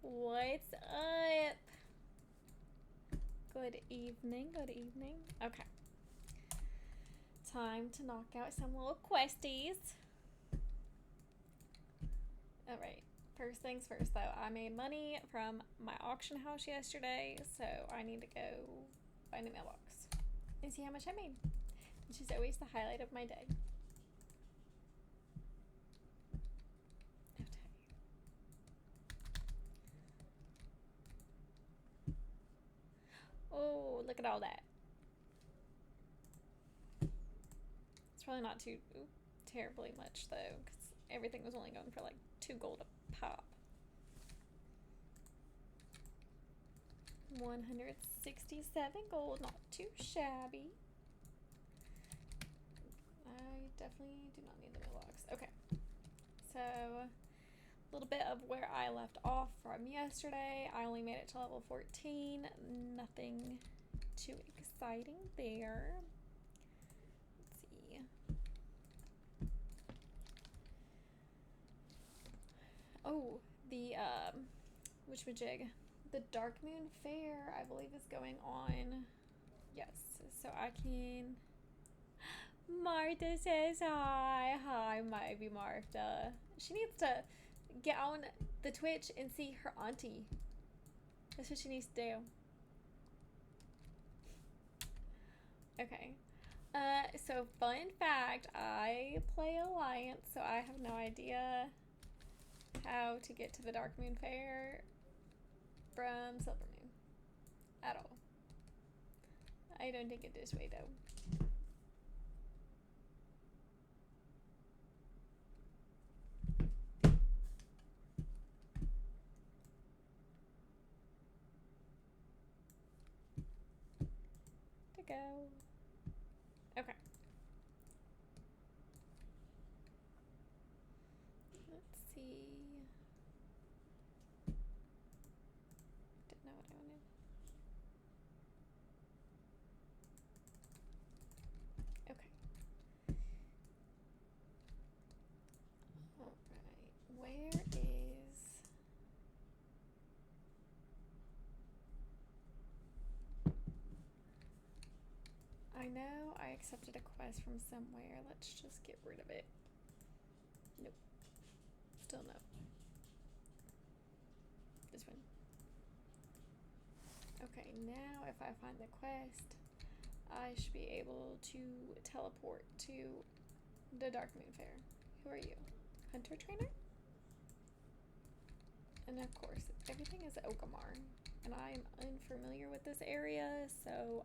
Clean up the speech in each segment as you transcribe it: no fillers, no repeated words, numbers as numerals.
What's up? Good evening, good evening. Okay. Time to knock out some little questies. Alright. First things first, though. I made money from my auction house yesterday, so I need to go find a mailbox and see how much I made. Which is always the highlight of my day. Oh, look at all that. It's probably not too terribly much, though, because everything was only going for like 2 gold a pop. 167 gold, not too shabby. I definitely do not need the mailbox. Okay, so a little bit of where I left off from yesterday. I only made it to level 14. Nothing too exciting there. Let's see. Oh, the whatchamajig. The Dark Moon Fair, I believe, is going on. Yes, so I can. Martha says hi. Hi, maybe Martha. She needs to get on the Twitch and see her auntie. That's what she needs to do. Okay. So fun fact, I play Alliance, so I have no idea how to get to the Dark Moon Fair from Silver Moon at all. I don't think it this way though. To go. Okay. Let's see. Didn't know what I wanted. Okay. Alright. Where is. I know I accepted a quest from somewhere. Let's just get rid of it. Nope. Still no. This one. Okay, now if I find the quest, I should be able to teleport to the Dark Moon Fair. Who are you? Hunter trainer? And of course, everything is Okamar. And I'm unfamiliar with this area, so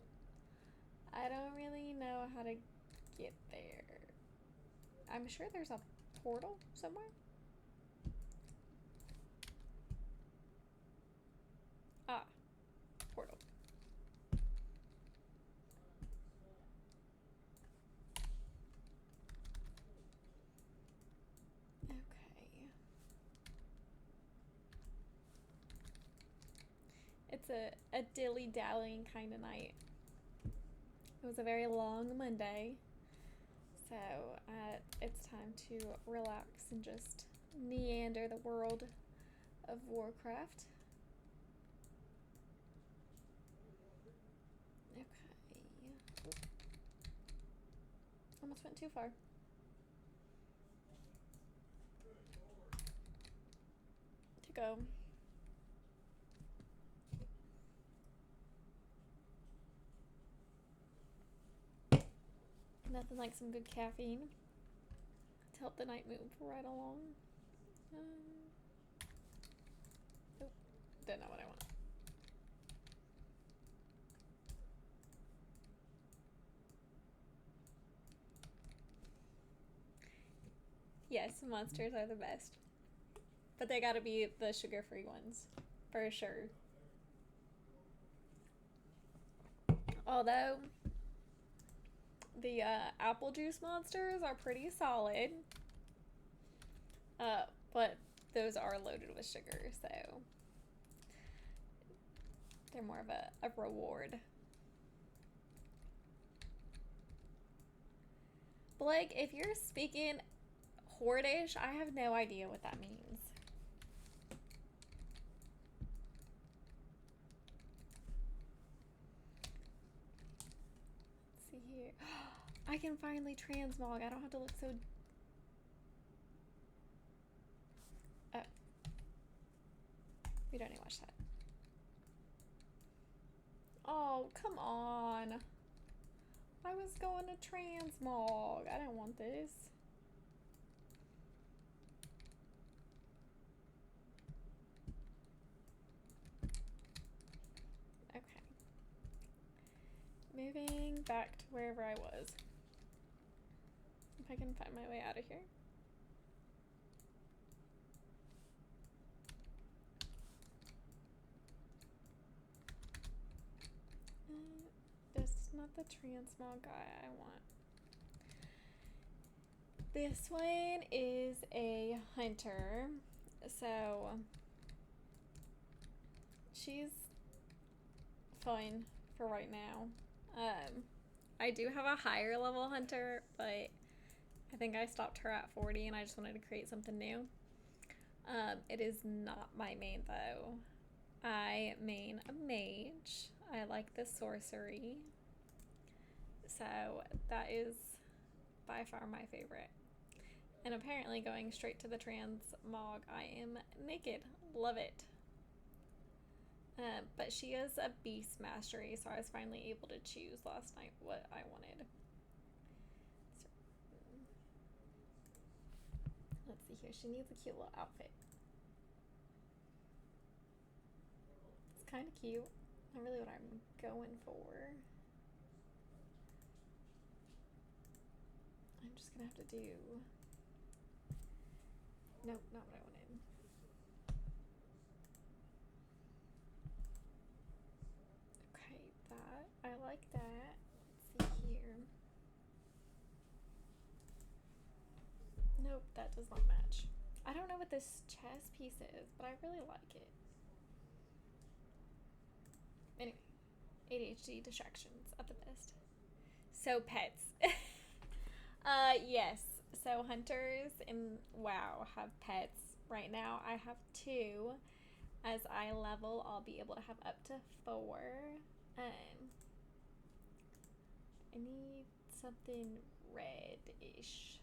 I don't really know how to get there. I'm sure there's a portal somewhere. Ah, portal. Okay. It's a dilly dallying kind of night. It was a very long Monday, so it's time to relax and just meander the world of Warcraft. Okay. Almost went too far. To go. Nothing like some good caffeine to help the night move right along. Nope. Don't know what I want. Yes, monsters are the best. But they gotta be the sugar-free ones. For sure. Although, the apple juice monsters are pretty solid. But those are loaded with sugar, so they're more of a reward. Blake, if you're speaking Hordish, I have no idea what that means. I can finally transmog. I don't have to look so... Oh. We don't need to watch that. Oh, come on. I was going to transmog. I didn't want this. Okay. Moving back to wherever I was. If I can find my way out of here. This is not the transmog guy I want. This one is a hunter, so she's fine for right now. I do have a higher level hunter, but I think I stopped her at 40 and I just wanted to create something new. It is not my main though. I main a mage. I like the sorcery. So that is by far my favorite. And apparently going straight to the transmog, I am naked. Love it. But she is a beast mastery, so I was finally able to choose last night what I wanted. So, let's see here. She needs a cute little outfit. It's kind of cute. Not really what I'm going for. I'm just gonna have to do... Nope, not what I wanted. Okay, that. I like that. Let's see here. Nope, that does not match. I don't know what this chess piece is, but I really like it. Anyway, ADHD distractions at the best. So pets. Yes. So hunters in WoW have pets. Right now I have 2. As I level, I'll be able to have up to 4. I need something red-ish.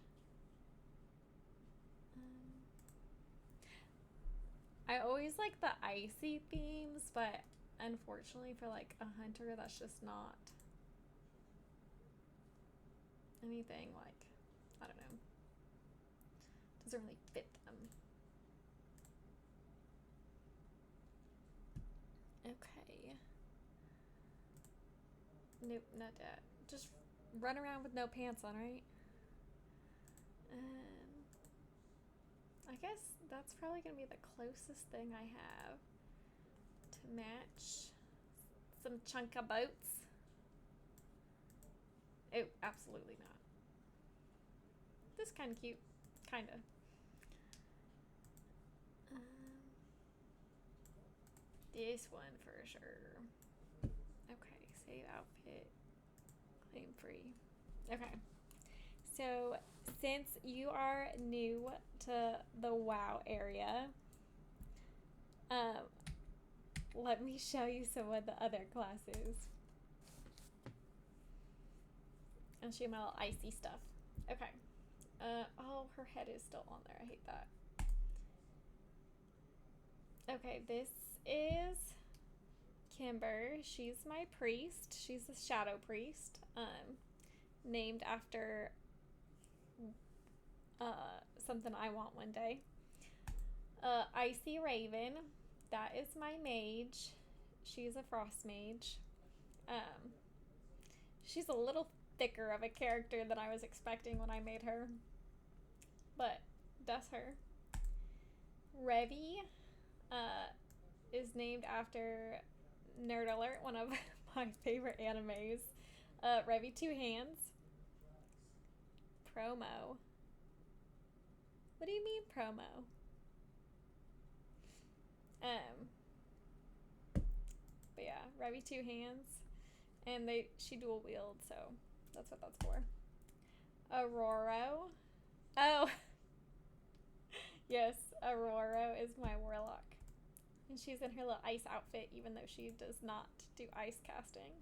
I always like the icy themes, but unfortunately for like a hunter, that's just not anything like, I don't know, doesn't really fit them. Okay. Nope, not that. Just run around with no pants on, right? I guess that's probably gonna be the closest thing I have to match some chunka boats. Oh, absolutely not. This is kind of cute. Kinda. This one for sure. Okay, save outfit. Claim free. Okay. So, since you are new to the WoW area, let me show you some of the other classes. I'll show you my little icy stuff. Okay. Oh, her head is still on there. I hate that. Okay, this is Kimber. She's my priest. She's a shadow priest. Named after something I want one day. Icy Raven. That is my mage. She's a frost mage. She's a little thicker of a character than I was expecting when I made her. But that's her. Revi is named after Nerd Alert, one of my favorite animes. Revi Two Hands. Promo. What do you mean promo? But yeah, Revi Two Hands. And she dual wield, so that's what that's for. Aurora. Oh. Yes, Aurora is my warlock. And she's in her little ice outfit, even though she does not do ice casting.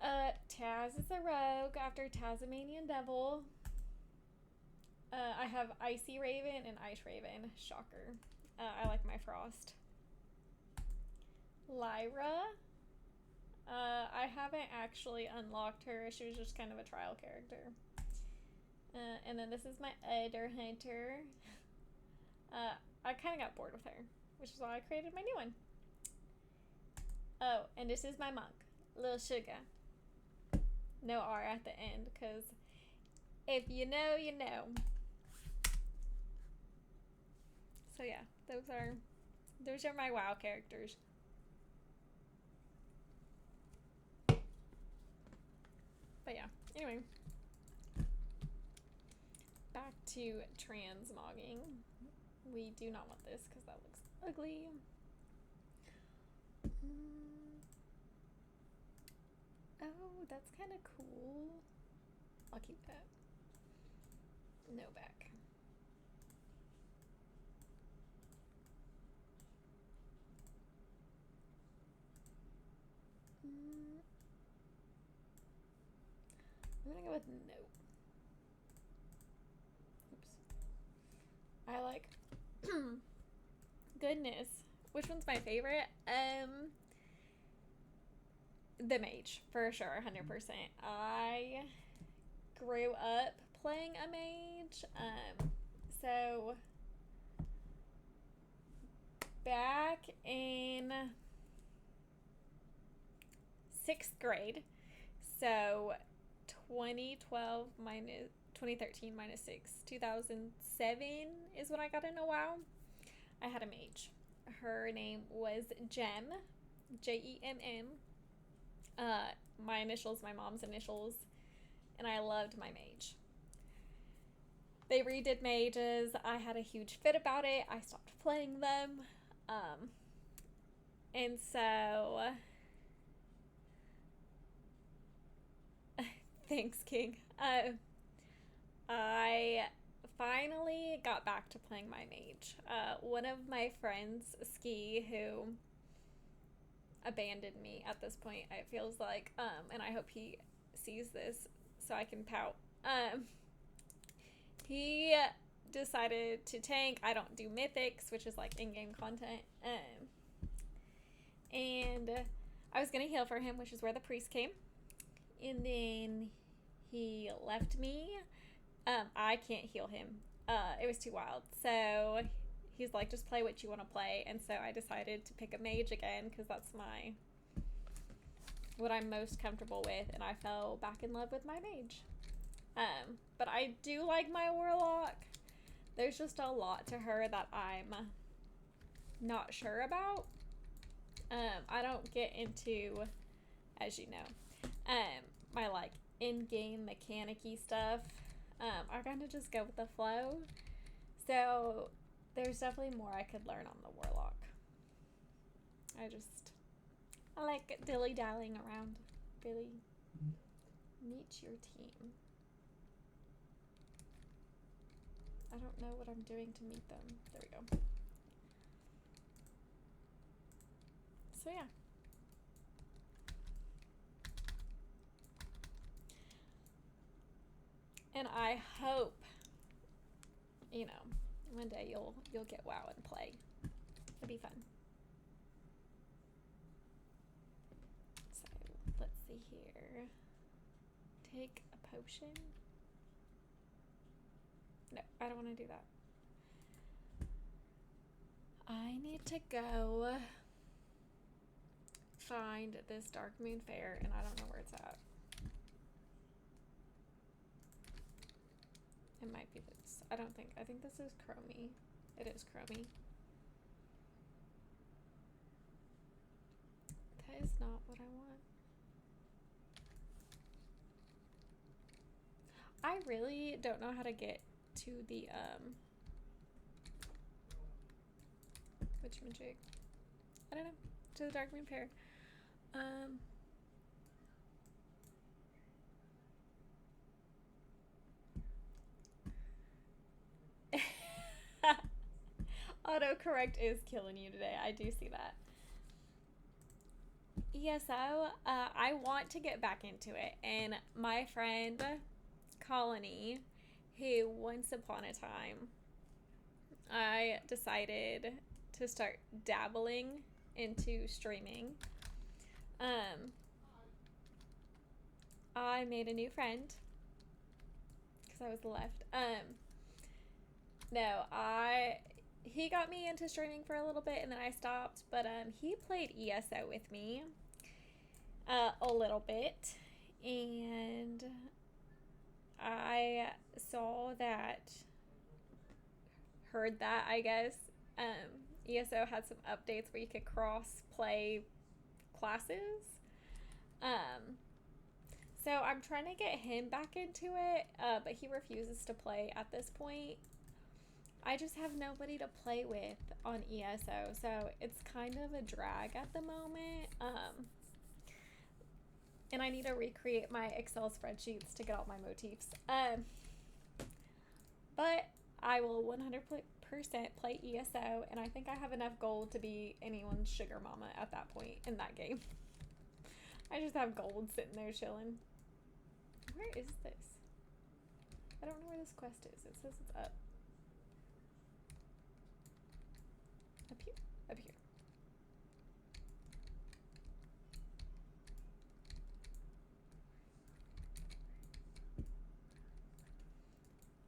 Taz is a rogue after Tasmanian Devil. I have Icy Raven and Ice Raven. Shocker. I like my Frost. Lyra. I haven't actually unlocked her. She was just kind of a trial character. And then this is my other hunter. I kind of got bored with her, which is why I created my new one. Oh, and this is my monk, Lil Sugar. No R at the end, because if you know, you know. So yeah, those are my WoW characters. But yeah, anyway. Back to transmogging. We do not want this because that looks ugly. Oh, that's kind of cool. I'll keep that. No back. I'm gonna go with no. Oops. I like goodness. Which one's my favorite? The mage, for sure, 100%. I grew up playing a mage. So back in 6th grade, so 2012 minus 2013 minus 6, 2007 is when I got into WoW. I had a mage. Her name was Gem, Jemm. My initials, my mom's initials, and I loved my mage. They redid mages. I had a huge fit about it. I stopped playing them. And so thanks, King. I finally got back to playing my mage. One of my friends, Ski, who abandoned me at this point, it feels like, and I hope he sees this so I can pout. He decided to tank. I don't do mythics, which is like in-game content. And I was gonna heal for him, which is where the priest came. And then he left me. I can't heal him. It was too wild. So he's like, just play what you want to play. And so I decided to pick a mage again because that's what I'm most comfortable with. And I fell back in love with my mage. But I do like my warlock. There's just a lot to her that I'm not sure about. I don't get into, as you know, my like in-game mechanic-y stuff. I kind of just go with the flow. So there's definitely more I could learn on the warlock. I like dilly dallying around. Billy, meet your team. I don't know what I'm doing to meet them. There we go. So yeah. And I hope, you know, one day you'll get WoW and play. It'd be fun. So let's see here. Take a potion. No, I don't want to do that. I need to go find this Dark Moon Fair, and I don't know where it's at. It might be this. I think this is Chromie. It is Chromie. That is not what I want. I really don't know how to get to the, whatchamajig? I don't know. To the Dark Moon Fair. Autocorrect is killing you today. I do see that. ESO, I want to get back into it. And my friend Colony, who once upon a time, I decided to start dabbling into streaming. Um, I made a new friend because I was left. No, he got me into streaming for a little bit and then I stopped. But he played ESO with me a little bit, and I saw that, heard that, I guess. ESO had some updates where you could cross play classes. Um, so I'm trying to get him back into it, but he refuses to play at this point. I just have nobody to play with on ESO, so it's kind of a drag at the moment. And I need to recreate my Excel spreadsheets to get all my motifs. But I will 100% play ESO, and I think I have enough gold to be anyone's sugar mama at that point in that game. I just have gold sitting there chilling. Where is this? I don't know where this quest is. It says it's up. Up here? Up here.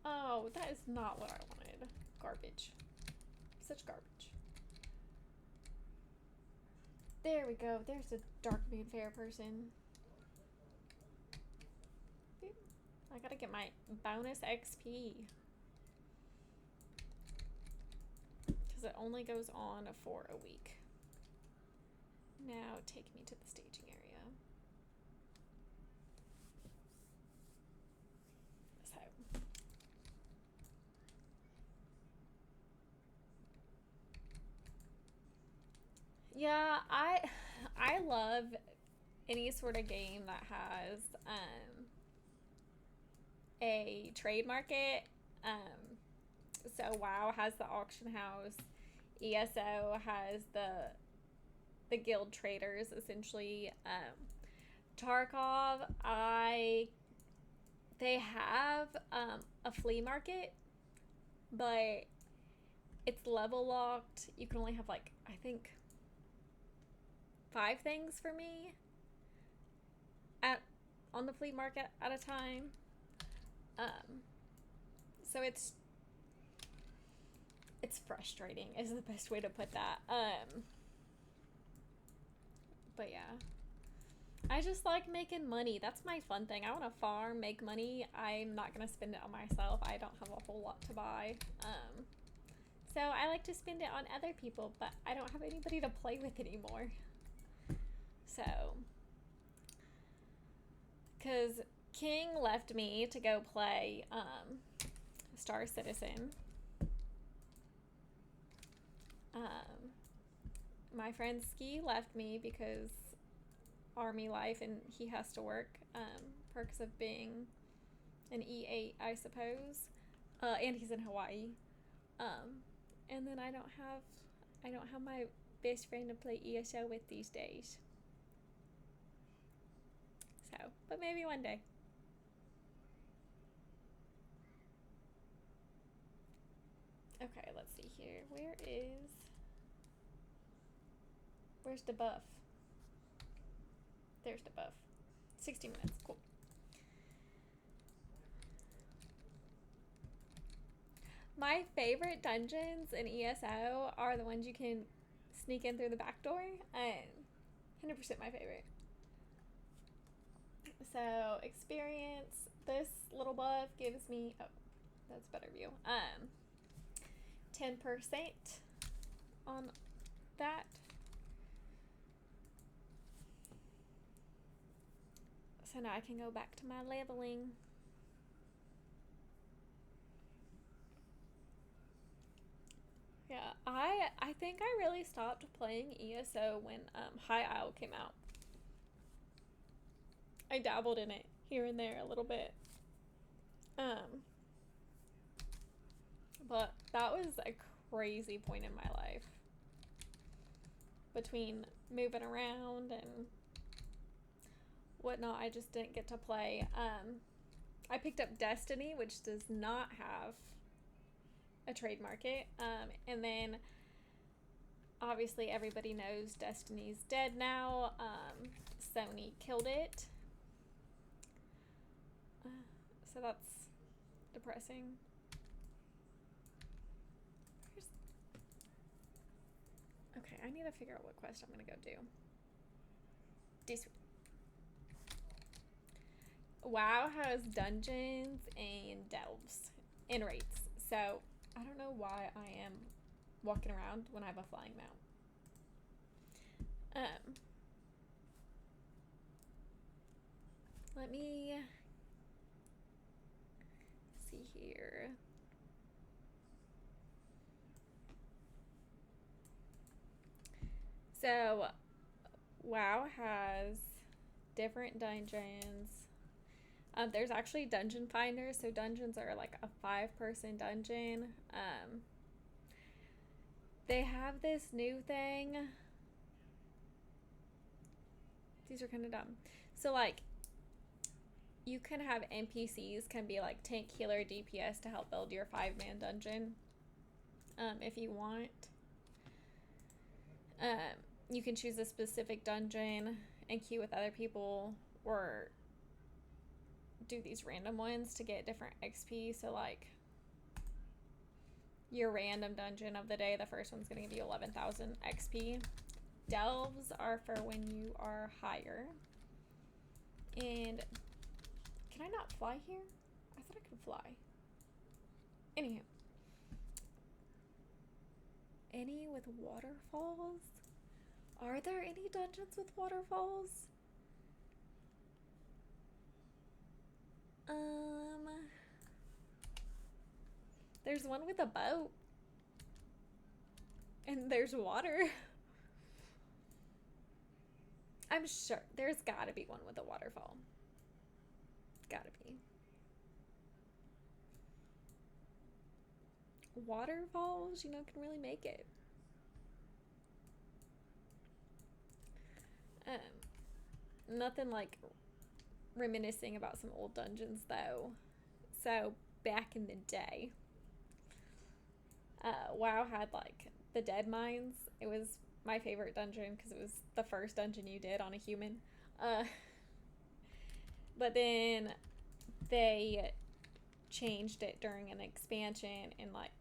Oh, that is not what I wanted. Garbage. Such garbage. There we go. There's a Dark Moon Fair person. I gotta get my bonus XP. Because it only goes on for a week. Now take me to the staging area. So. Yeah, I love any sort of game that has a trade market. So WoW has the auction house. ESO has the guild traders, essentially. Tarkov, they have a flea market, but it's level locked. You can only have, like, I think 5 things for me on the flea market at a time. So it's frustrating is the best way to put that. But yeah, I just like making money. That's my fun thing. I want to farm, make money. I'm not gonna spend it on myself. I don't have a whole lot to buy. So I like to spend it on other people, but I don't have anybody to play with anymore. So, because King left me to go play Star Citizen. My friend Ski left me because army life and he has to work. Perks of being an E8, I suppose. And he's in Hawaii. And then I don't have my best friend to play ESO with these days. So, but maybe one day. Okay, let's see here. Where's the buff? There's the buff. 60 minutes, cool. My favorite dungeons in ESO are the ones you can sneak in through the back door. 100% my favorite. So, experience. This little buff gives me, oh, that's better view. 10% on that. So now I can go back to my leveling. Yeah, I think I really stopped playing ESO when High Isle came out. I dabbled in it here and there a little bit. But that was a crazy point in my life. between moving around and whatnot, I just didn't get to play. I picked up Destiny, which does not have a trade market. And then obviously everybody knows Destiny's dead now. Sony killed it. So that's depressing. Okay, I need to figure out what quest I'm gonna go do. This. WoW has dungeons and delves and raids. So I don't know why I am walking around when I have a flying mount. Let me see here. So WoW has different dungeons. There's actually dungeon finders, so dungeons are like a 5-person dungeon. They have this new thing. These are kind of dumb. So like, you can have NPCs can be like tank, healer, DPS to help build your 5-man dungeon. If you want. You can choose a specific dungeon and queue with other people, or do these random ones to get different XP. So like, your random dungeon of the day, the first one's going to give you 11,000 XP. Delves are for when you are higher. And can I not fly here? I thought I could fly. Anywho. Any with waterfalls? Are there any dungeons with waterfalls? There's one with a boat. And there's water. I'm sure there's gotta be one with a waterfall. Gotta be. Waterfalls, you know, can really make it. Nothing like reminiscing about some old dungeons though. So back in the day, WoW had like the Dead Mines. It was my favorite dungeon because it was the first dungeon you did on a human. But then they changed it during an expansion and like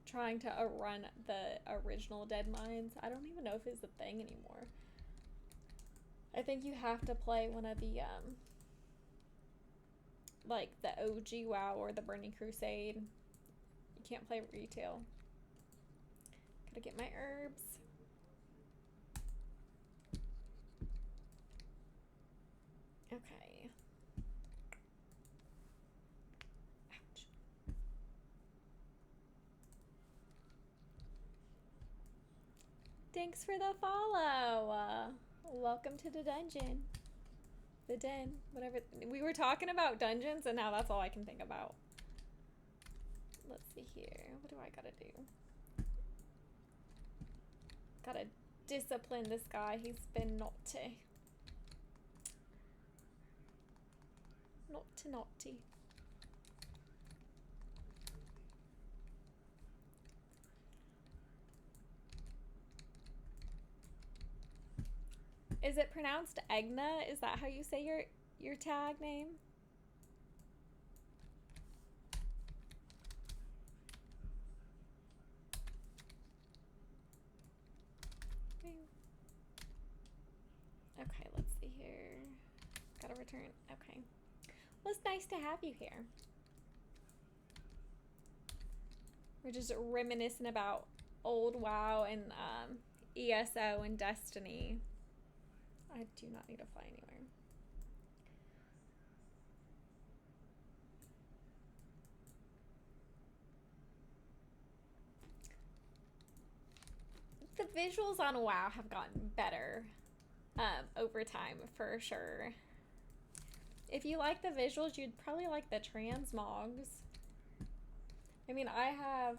trying to run the original Dead Mines. I don't even know if it's a thing anymore. I think you have to play one of the like the OG WoW or the Burning Crusade. You can't play retail. Gotta get my herbs. Okay. Ouch. Thanks for the follow. Welcome to the dungeon. The den, whatever. We were talking about dungeons and now that's all I can think about. Let's see here. What do I gotta do? Gotta discipline this guy. He's been naughty. Naughty. Is it pronounced Egna? Is that how you say your tag name? Okay, let's see here. Gotta return. Okay. Well, it's nice to have you here. We're just reminiscing about old WoW and ESO and Destiny. I do not need to fly anywhere. The visuals on WoW have gotten better over time, for sure. If you like the visuals, you'd probably like the transmogs. I mean, I'm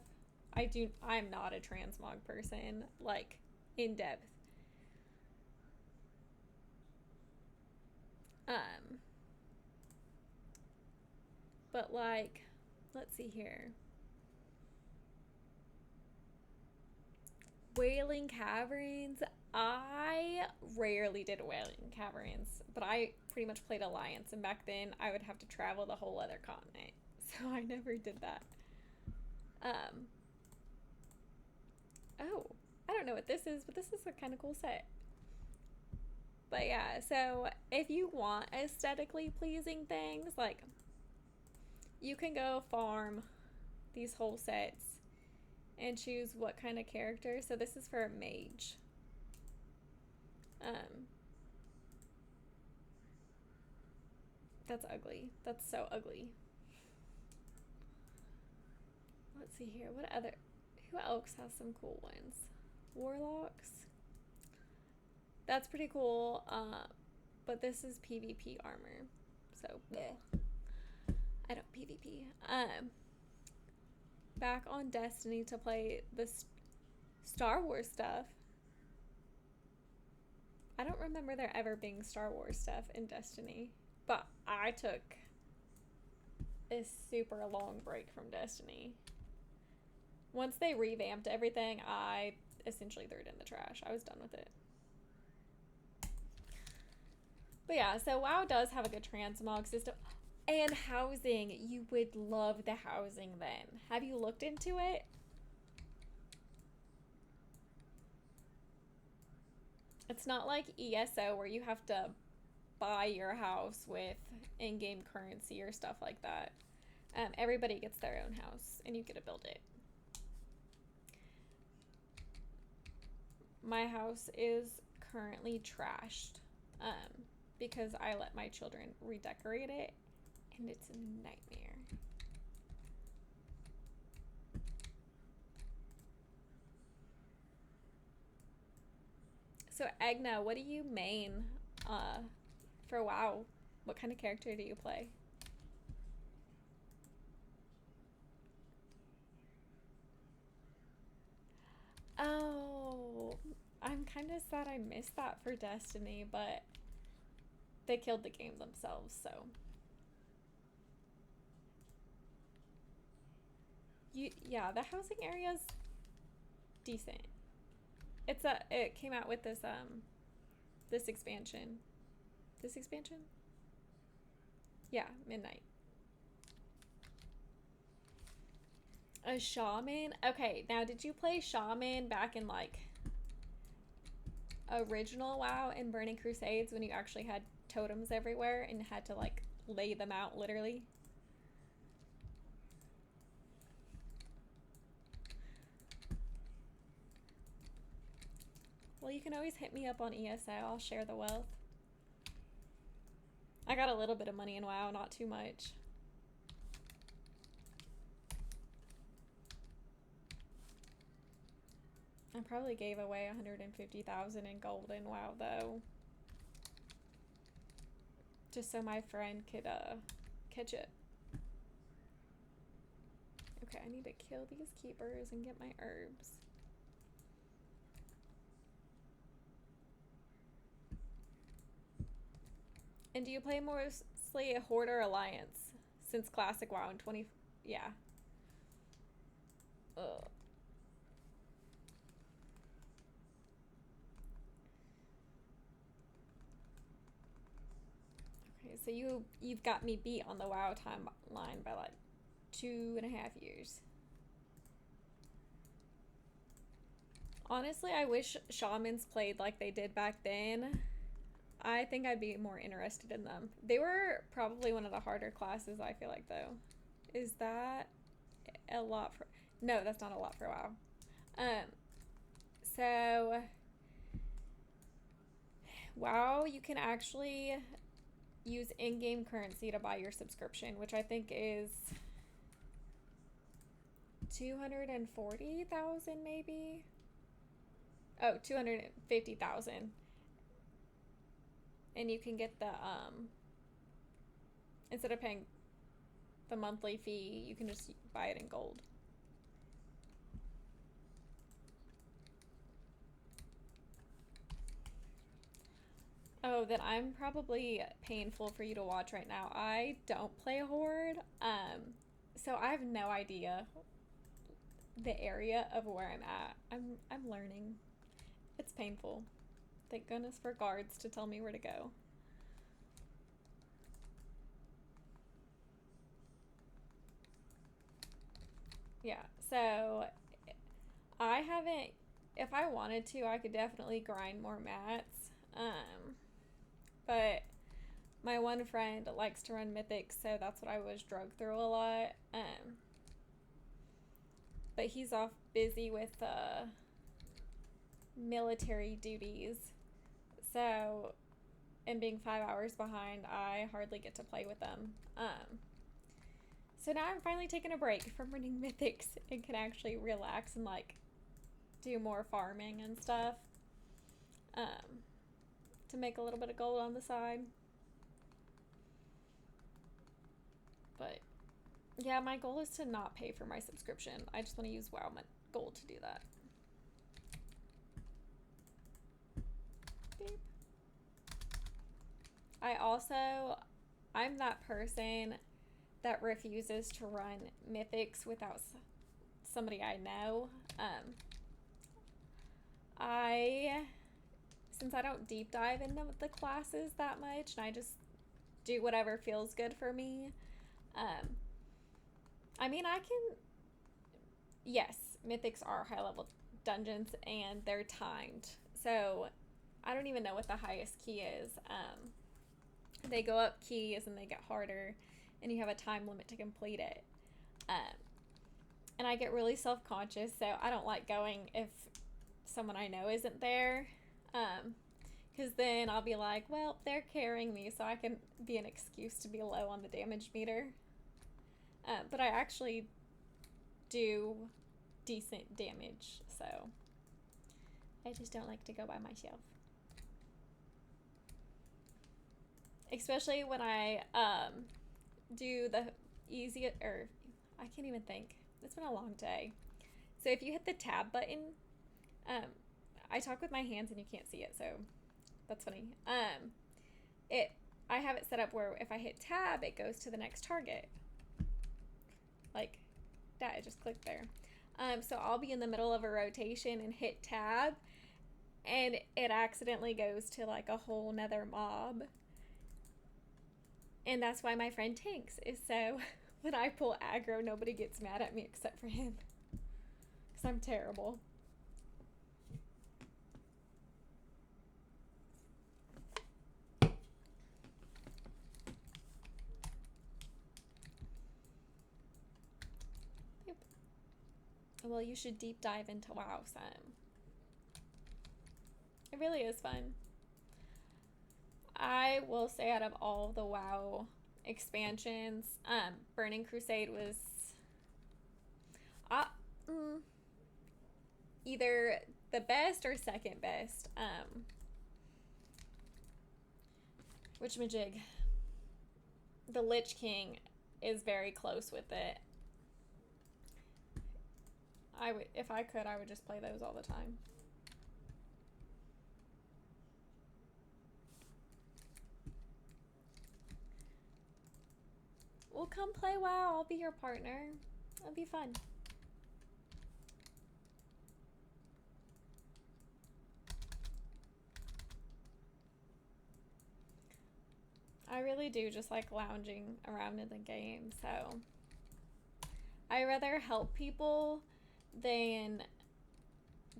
not a transmog person. Like, in depth. Um, but like, let's see here. Wailing Caverns. I rarely did Wailing Caverns, but I pretty much played Alliance, and back then I would have to travel the whole other continent, so I never did that. Oh, I don't know what this is, but this is a kind of cool set. But yeah, so if you want aesthetically pleasing things, like, you can go farm these whole sets and choose what kind of character. So this is for a mage. That's ugly. That's so ugly. Let's see here. Who else has some cool ones? Warlocks. That's pretty cool. But this is PvP armor. So, bleh. I don't PvP. Back on Destiny to play this Star Wars stuff. I don't remember there ever being Star Wars stuff in Destiny, but I took a super long break from Destiny. Once they revamped everything, I essentially threw it in the trash. I was done with it. But yeah, so WoW does have a good transmog system. And housing. You would love the housing then. Have you looked into it? It's not like ESO where you have to buy your house with in-game currency or stuff like that. Everybody gets their own house and you get to build it. My house is currently trashed because I let my children redecorate it, and it's a nightmare. So Egna, what do you main for WoW? What kind of character do you play? Oh, I'm kind of sad I missed that for Destiny, but they killed the game themselves, so. Yeah, the housing area's decent. It came out with this this expansion. This expansion? Yeah, Midnight. A shaman? Okay, now did you play shaman back in like original WoW and Burning Crusades when you actually had totems everywhere and had to like lay them out literally? Well, you can always hit me up on ESO. I'll share the wealth. I got a little bit of money in WoW, not too much. I probably gave away 150,000 in gold in WoW though. Just so my friend could catch it. Okay, I need to kill these keepers and get my herbs. And do you play mostly a Horde or Alliance since Classic WoW in 20? Yeah. Ugh. Okay, so you've got me beat on the WoW timeline by like 2.5 years. Honestly, I wish shamans played like they did back then. I think I'd be more interested in them. They were probably one of the harder classes, I feel like, though. Is that a lot for... No, that's not a lot for WoW. So... WoW, you can actually use in-game currency to buy your subscription, which I think is 240,000 maybe? Oh, 250,000. And you can get the, instead of paying the monthly fee, you can just buy it in gold. Oh, then I'm probably painful for you to watch right now. I don't play Horde, so I have no idea the area of where I'm at. I'm learning. It's painful. Thank goodness for guards to tell me where to go. Yeah, so I haven't. If I wanted to, I could definitely grind more mats. But my one friend likes to run mythics, so that's what I was drug through a lot. But he's off busy with military duties, so and being 5 hours behind, I hardly get to play with them. So now I'm finally taking a break from running mythics and can actually relax and like do more farming and stuff, to make a little bit of gold on the side. But yeah, my goal is to not pay for my subscription. I just want to use WoW Gold to do that. Beep. I'm that person that refuses to run mythics without somebody I know. Since I don't deep dive into the classes that much, and I just do whatever feels good for me. I mean, yes, mythics are high level dungeons and they're timed. So I don't even know what the highest key is. They go up keys and they get harder, and you have a time limit to complete it. And I get really self-conscious, so I don't like going if someone I know isn't there. Because then I'll be like, well, they're carrying me, so I can be an excuse to be low on the damage meter. But I actually do decent damage, so I just don't like to go by myself. Especially when I do the easy, or I can't even think. It's been a long day. So if you hit the tab button, I talk with my hands and you can't see it, so that's funny. I have it set up where if I hit tab, it goes to the next target. Like that, I just clicked there. So I'll be in the middle of a rotation and hit tab, and it accidentally goes to like a whole nother mob. And that's why my friend tanks, is so when I pull aggro, nobody gets mad at me except for him. Because I'm terrible. Yep. Well, you should deep dive into WoW some. It really is fun. I will say out of all the WoW expansions, Burning Crusade was either the best or second best. Whichmajig. The Lich King is very close with it. If I could, I would just play those all the time. Well, come play WoW. I'll be your partner. It'll be fun. I really do just like lounging around in the game, so I rather help people than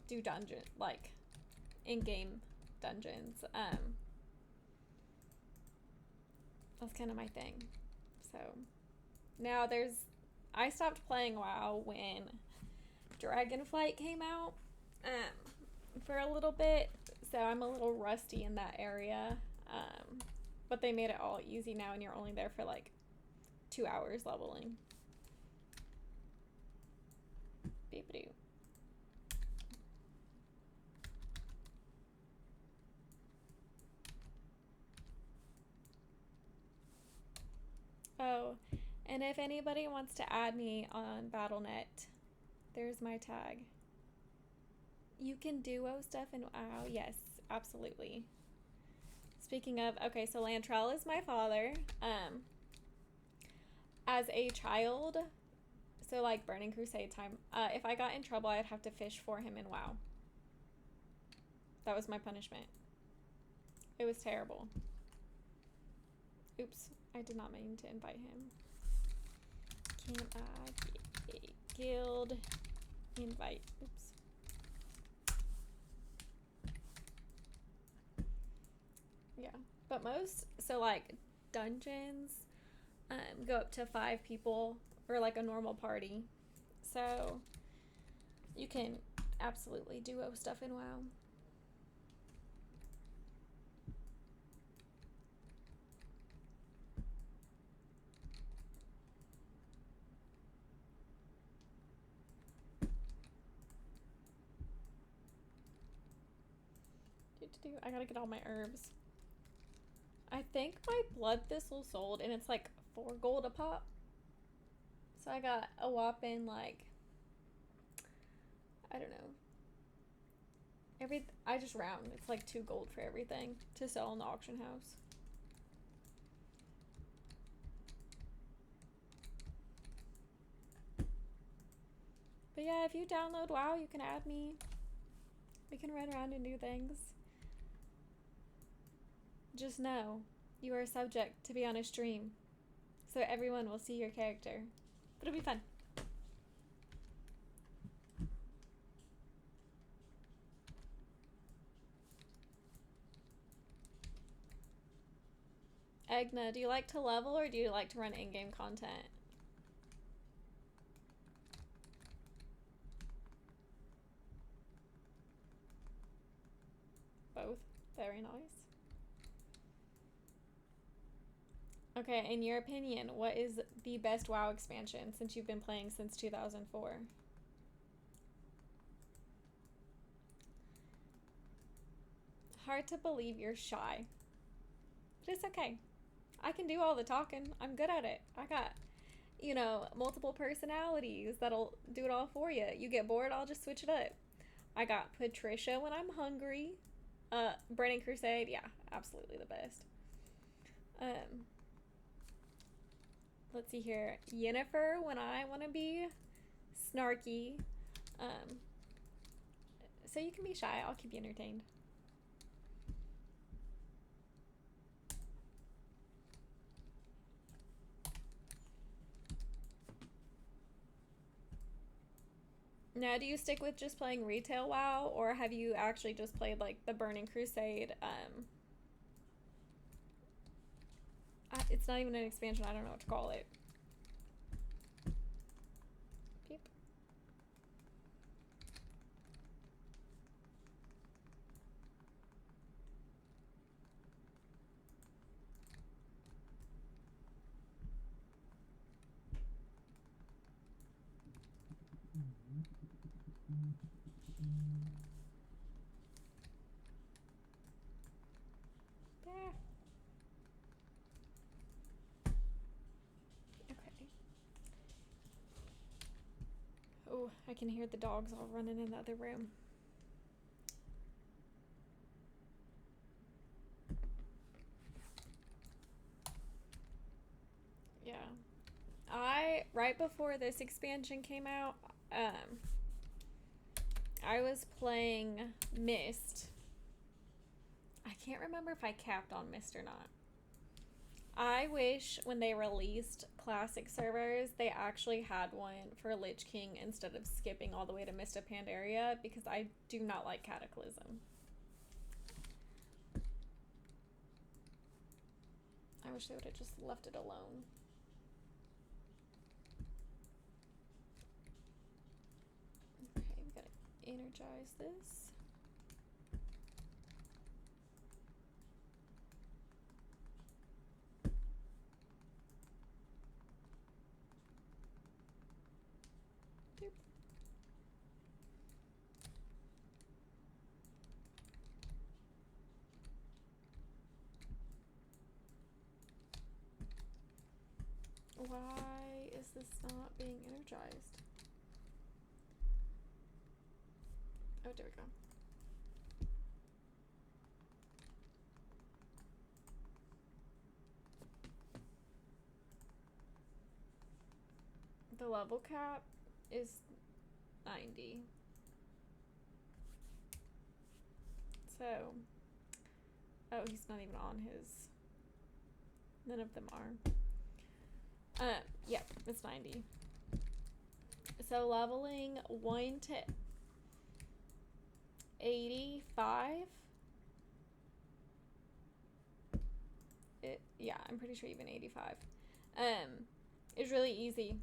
do dungeon, like in-game dungeons. That's kind of my thing. So now I stopped playing WoW when Dragonflight came out for a little bit, so I'm a little rusty in that area. But they made it all easy now, and you're only there for like 2 hours leveling. Beep-a-doo. Oh, and if anybody wants to add me on Battle.net, there's my tag. You can duo stuff and WoW. Yes, absolutely. Speaking of, okay, so Lantrell is my father. As a child, so like Burning Crusade time, if I got in trouble, I'd have to fish for him in WoW. That was my punishment. It was terrible. Oops, I did not mean to invite him. Can I get a guild invite? Oops. Yeah, but most, so like dungeons go up to 5 people or like a normal party. So you can absolutely duo stuff in WoW. I gotta get all my herbs. I think my blood thistle sold and it's like 4 gold a pop. So I got a whopping like, I don't know. I just round. It's like 2 gold for everything to sell in the auction house. But yeah, if you download WoW, you can add me. We can run around and do things. Just know, you are subject to be on a stream, so everyone will see your character. But it'll be fun. Egna, do you like to level or do you like to run in-game content? Both. Very nice. Okay, in your opinion, what is the best WoW expansion since you've been playing since 2004? Hard to believe you're shy. But it's okay. I can do all the talking. I'm good at it. I got, you know, multiple personalities that'll do it all for you. You get bored, I'll just switch it up. I got Patricia when I'm hungry. Burning Crusade, yeah, absolutely the best. Let's see here. Yennefer when I want to be snarky. So you can be shy. I'll keep you entertained. Now, do you stick with just playing retail WoW, or have you actually just played like the Burning Crusade? It's not even an expansion. I don't know what to call it. Peep. There. Oh, I can hear the dogs all running in the other room. Yeah. Right before this expansion came out, I was playing Mist. I can't remember if I capped on Mist or not. I wish when they released classic servers, they actually had one for Lich King instead of skipping all the way to Mist of Pandaria, because I do not like Cataclysm. I wish they would have just left it alone. Okay, we gotta energize this. Why is this not being energized? Oh, there we go. The level cap is 90. So, oh, he's not even on his. None of them are. Yeah, it's 90. So leveling 1 to 85. Yeah, I'm pretty sure even 85. Is really easy.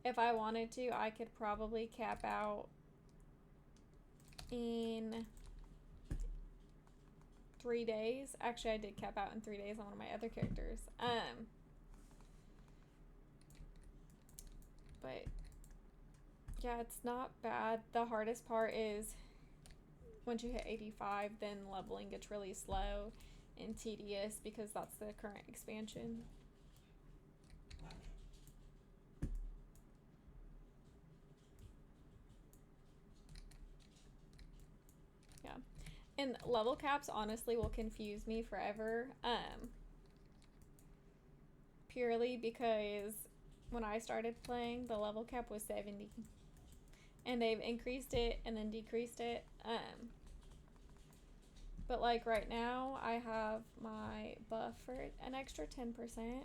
If I wanted to, I could probably cap out in 3 days. Actually, I did cap out in 3 days on one of my other characters. But yeah, it's not bad. The hardest part is once you hit 85, then leveling gets really slow and tedious because that's the current expansion. Yeah. And level caps honestly will confuse me forever. Purely because when I started playing, the level cap was 70. And they've increased it and then decreased it. But like right now, I have my buff for an extra 10%.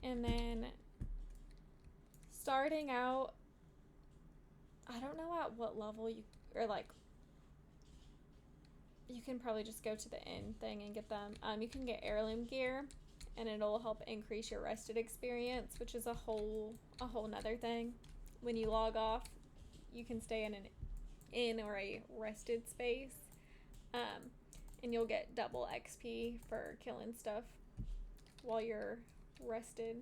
And then starting out, I don't know at what level you, or like, you can probably just go to the end thing and get them. You can get heirloom gear, and it'll help increase your rested experience, which is a whole nother thing. When you log off, you can stay in an inn or a rested space, and you'll get double XP for killing stuff while you're rested.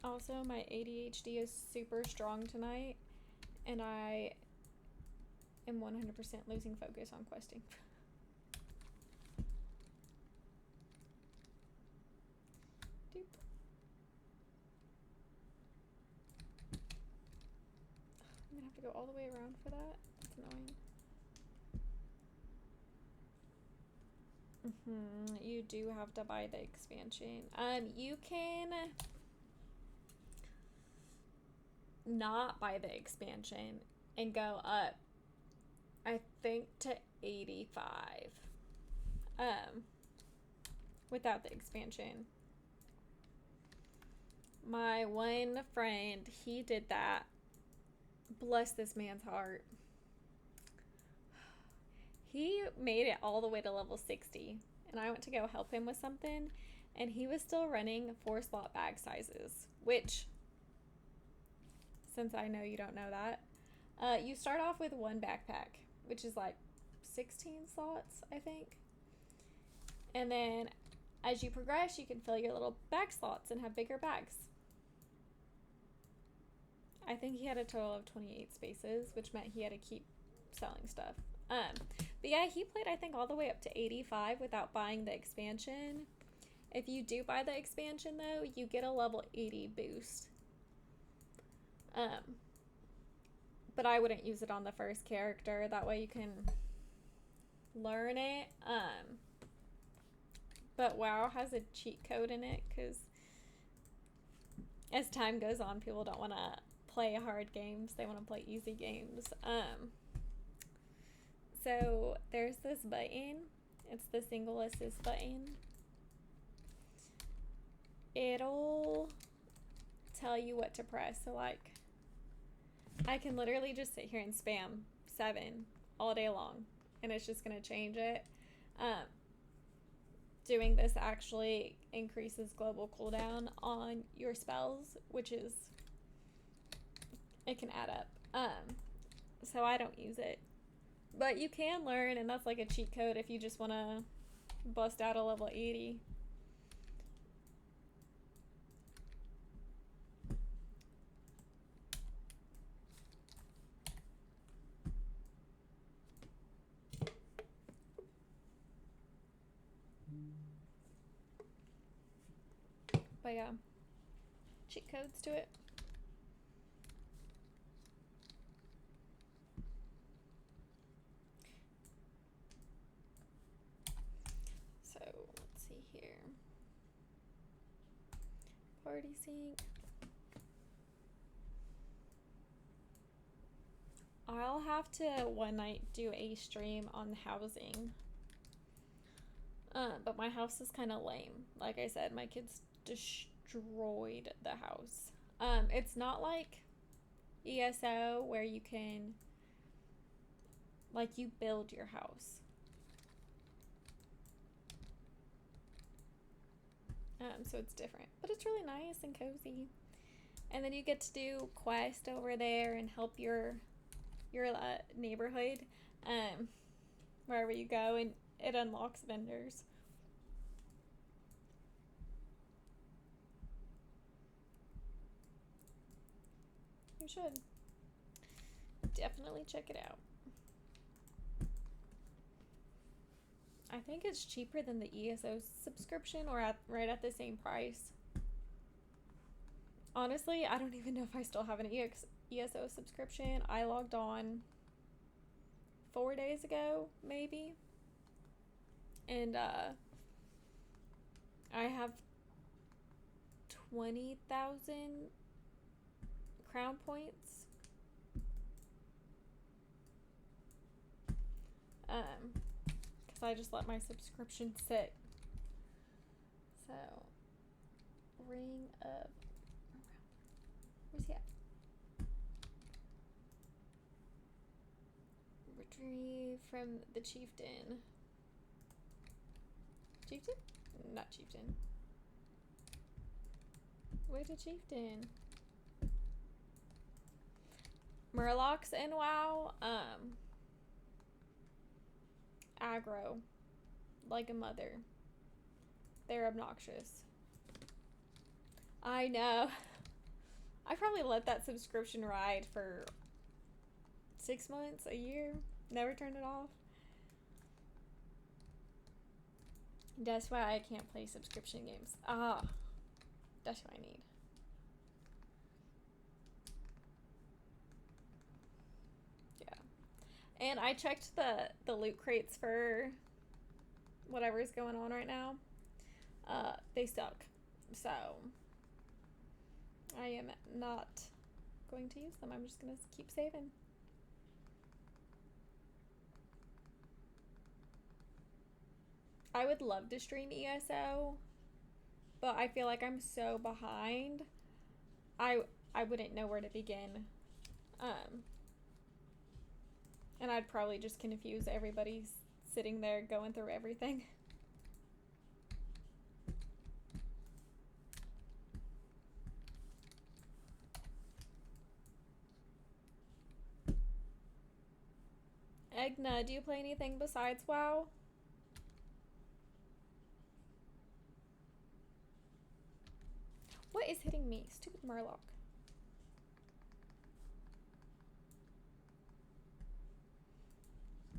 Also, my ADHD is super strong tonight, and I am 100% losing focus on questing. Doop. I'm gonna have to go all the way around for that. That's annoying. You do have to buy the expansion. You can not buy the expansion and go up, I think, to 85 without the expansion. My one friend, he did that. Bless this man's heart. He made it all the way to level 60, and I went to go help him with something, and he was still running 4 slot bag sizes, which, since I know you don't know that, you start off with 1 backpack, which is like 16 slots, I think. And then as you progress, you can fill your little bag slots and have bigger bags. I think he had a total of 28 spaces, which meant he had to keep selling stuff. But yeah, he played, I think, all the way up to 85 without buying the expansion. If you do buy the expansion, though, you get a level 80 boost. But I wouldn't use it on the first character. That way you can learn it. But WoW has a cheat code in it, because as time goes on, people don't want to play hard games. They want to play easy games. So there's this button. It's the single assist button. It'll tell you what to press. So like, I can literally just sit here and spam 7 all day long, and it's just going to change it. Doing this actually increases global cooldown on your spells, which is, it can add up. So I don't use it. But you can learn, and that's like a cheat code if you just want to bust out a level 80. But yeah, cheat codes to it. party sink. I'll have to one night do a stream on housing. But my house is kind of lame. Like I said, my kids destroyed the house. It's not like ESO where you can, like, you build your house. So it's different, but it's really nice and cozy. And then you get to do quests over there and help your neighborhood, wherever you go, and it unlocks vendors. You should definitely check it out. I think it's cheaper than the ESO subscription, or right at the same price. Honestly, I don't even know if I still have an ESO subscription. I logged on 4 days ago, maybe. And I have 20,000 crown points. Because I just let my subscription sit. So, Ring of... Where's he at? Retrieve from the chieftain. Chieftain? Not chieftain. Where's the chieftain? Murlocs in WoW, aggro like a mother. They're obnoxious. I know. I probably let that subscription ride for 6 months, a year. Never turned it off. That's why I can't play subscription games. That's what I need. Yeah. And I checked the loot crates for whatever's going on right now. They suck. So I am not going to use them. I'm just going to keep saving. I would love to stream ESO, but I feel like I'm so behind. I wouldn't know where to begin. And I'd probably just confuse everybody sitting there going through everything. Egna, do you play anything besides WoW? What is hitting me? Stupid Murloc.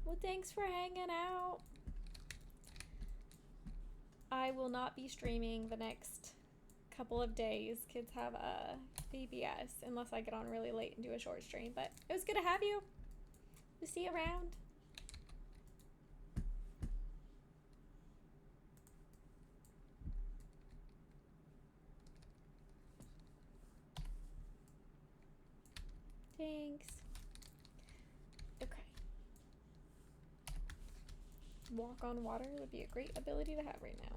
Well, thanks for hanging out. I will not be streaming the next couple of days. Kids have a VBS unless I get on really late and do a short stream. But it was good to have you. We'll see you around. Thanks. Okay. Walk on water would be a great ability to have right now.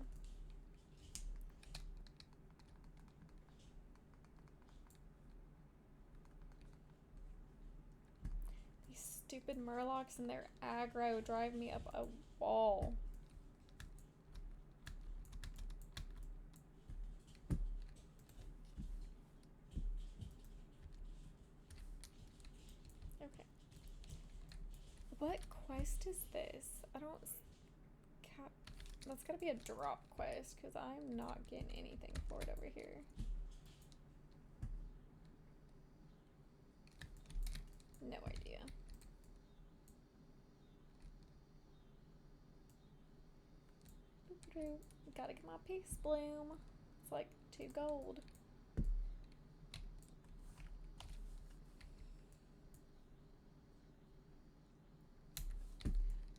These stupid Murlocs and their aggro drive me up a wall. Okay. What quest is this? I don't... That's gotta be a drop quest, because I'm not getting anything for it over here. No idea. Gotta get my peace bloom. It's like 2 gold.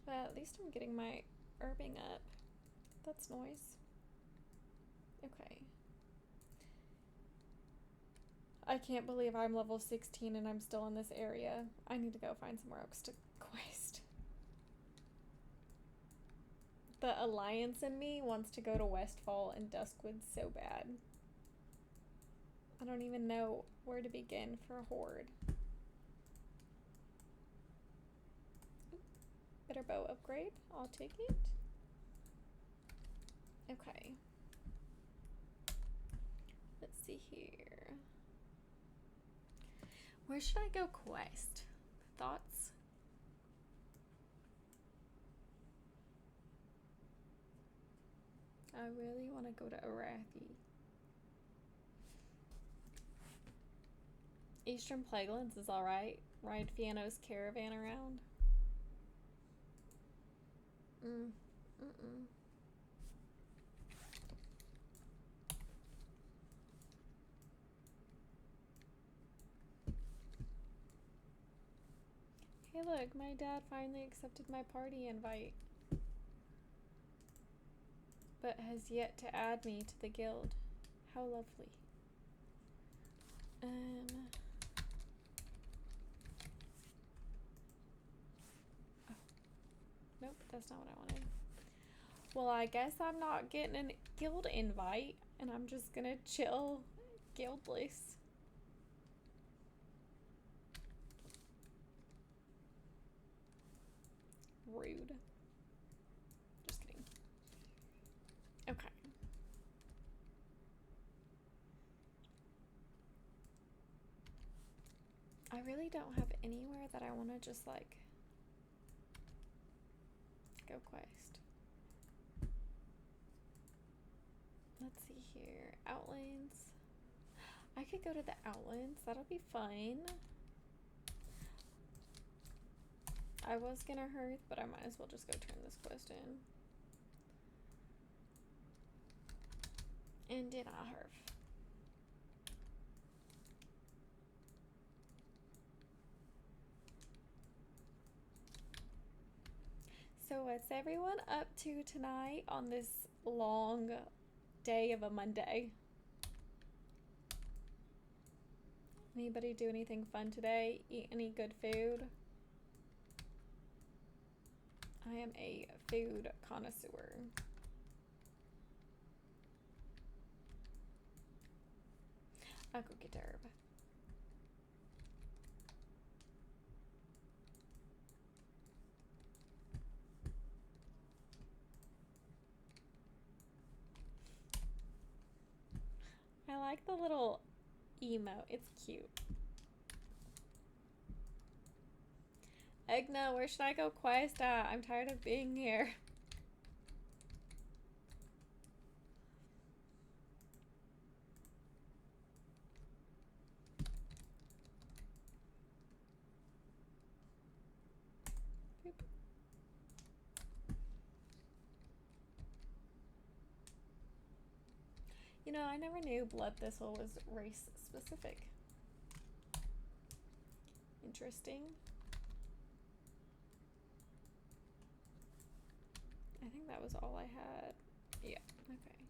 But at least I'm getting my herbing up. That's nice. Okay. I can't believe I'm level 16 and I'm still in this area. I need to go find somewhere else to quest. The Alliance in me wants to go to Westfall and Duskwood so bad. I don't even know where to begin for a horde. Better bow upgrade. I'll take it. Okay. Let's see here. Where should I go quest? Thoughts? I really want to go to Arathi. Eastern Plaguelands is alright. Ride Fiano's caravan around. Hey look, my dad finally accepted my party invite, but has yet to add me to the guild. How lovely. Oh. Nope, that's not what I wanted. Well, I guess I'm not getting a guild invite, and I'm just gonna chill guildless. Rude. Just kidding. Okay. I really don't have anywhere that I want to just like go quest. Let's see here. Outlands. I could go to the Outlands. That'll be fun. I was gonna hurry, but I might as well just go turn this quest in. And did I hurry? So what's everyone up to tonight on this long day of a Monday? Anybody do anything fun today? Eat any good food? I am a food connoisseur. I'll go get herb. I like the little emote. It's cute. Egna, where should I go quest at? I'm tired of being here. Boop. You know, I never knew Blood Thistle was race specific. Interesting. I think that was all I had. Yeah, okay.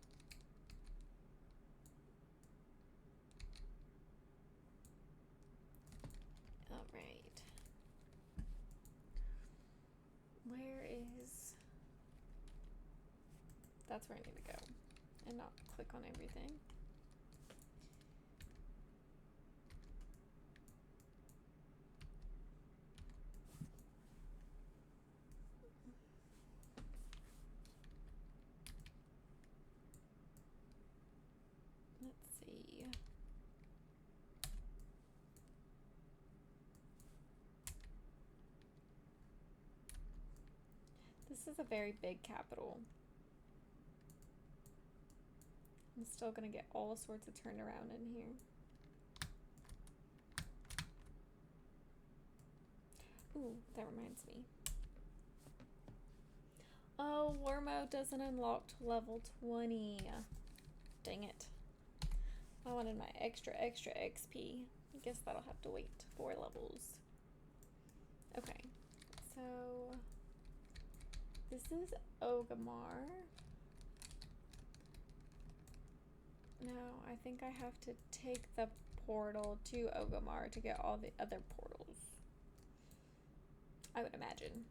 All right. Where is... That's where I need to go. And not click on everything. Let's see. This is a very big capital. I'm still gonna get all sorts of turned around in here. Ooh, that reminds me. Oh, war mode doesn't unlock to level 20. Dang it. I wanted my extra XP. I guess that'll have to wait 4 levels. Okay, so this is Ogamar. Now, I think I have to take the portal to Ogomar to get all the other portals. I would imagine.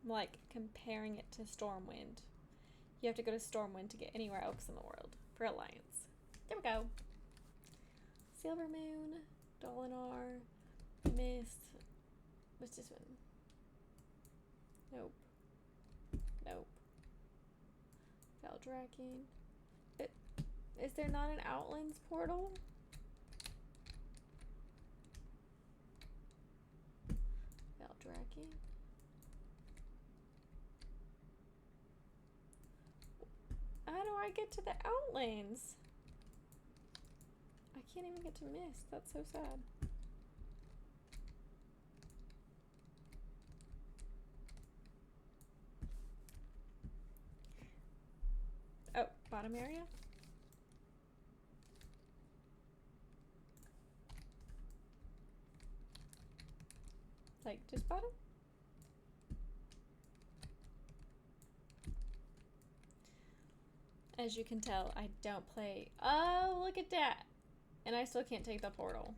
Like, comparing it to Stormwind. You have to go to Stormwind to get anywhere else in the world for Alliance. There we go. Silver Moon, Dolinar, Mist. What's this one? Nope. Nope. Veldraking. Is there not an Outlands portal? Veldraking. How do I get to the Outlands? I can't even get to Mist. That's so sad. Oh, bottom area? Like, just bottom? As you can tell, I don't play. Oh, look at that. And I still can't take the portal.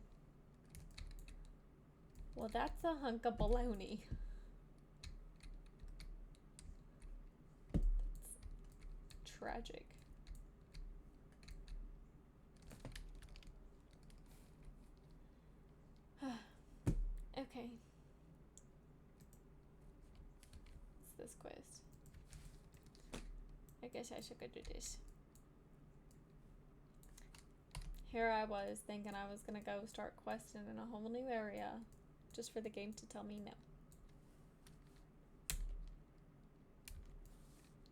Well, that's a hunk of baloney. That's tragic. Okay. What's this quest? I guess I should go do this. Here I was thinking I was gonna go start questing in a whole new area just for the game to tell me no.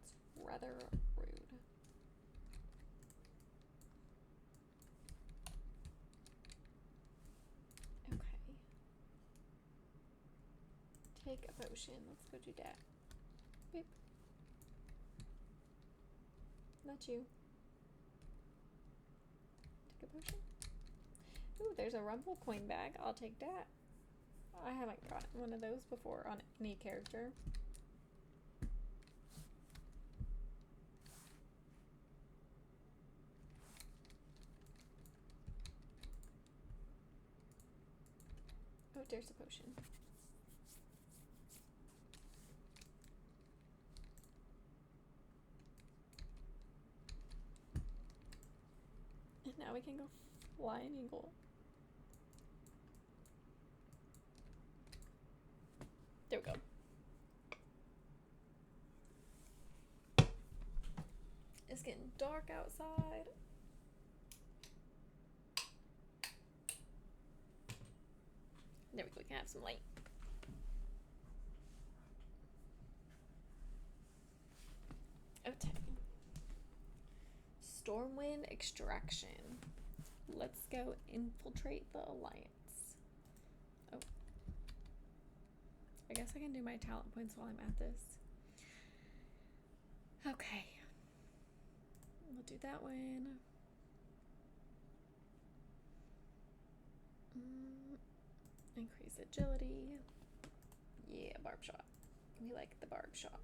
It's rather rude. Okay. Take a potion. Let's go do that. Beep. Not you. Take a potion. Ooh, there's a Rumble coin bag. I'll take that. I haven't gotten one of those before on any character. Oh, there's a potion. And now we can go fly an eagle. There we go. It's getting dark outside. There we go, we can have some light. Okay. Stormwind Extraction. Let's go infiltrate the Alliance. Oh. I guess I can do my talent points while I'm at this. Okay. We'll do that one. Increase agility. Yeah, barb shot. We like the barb shot.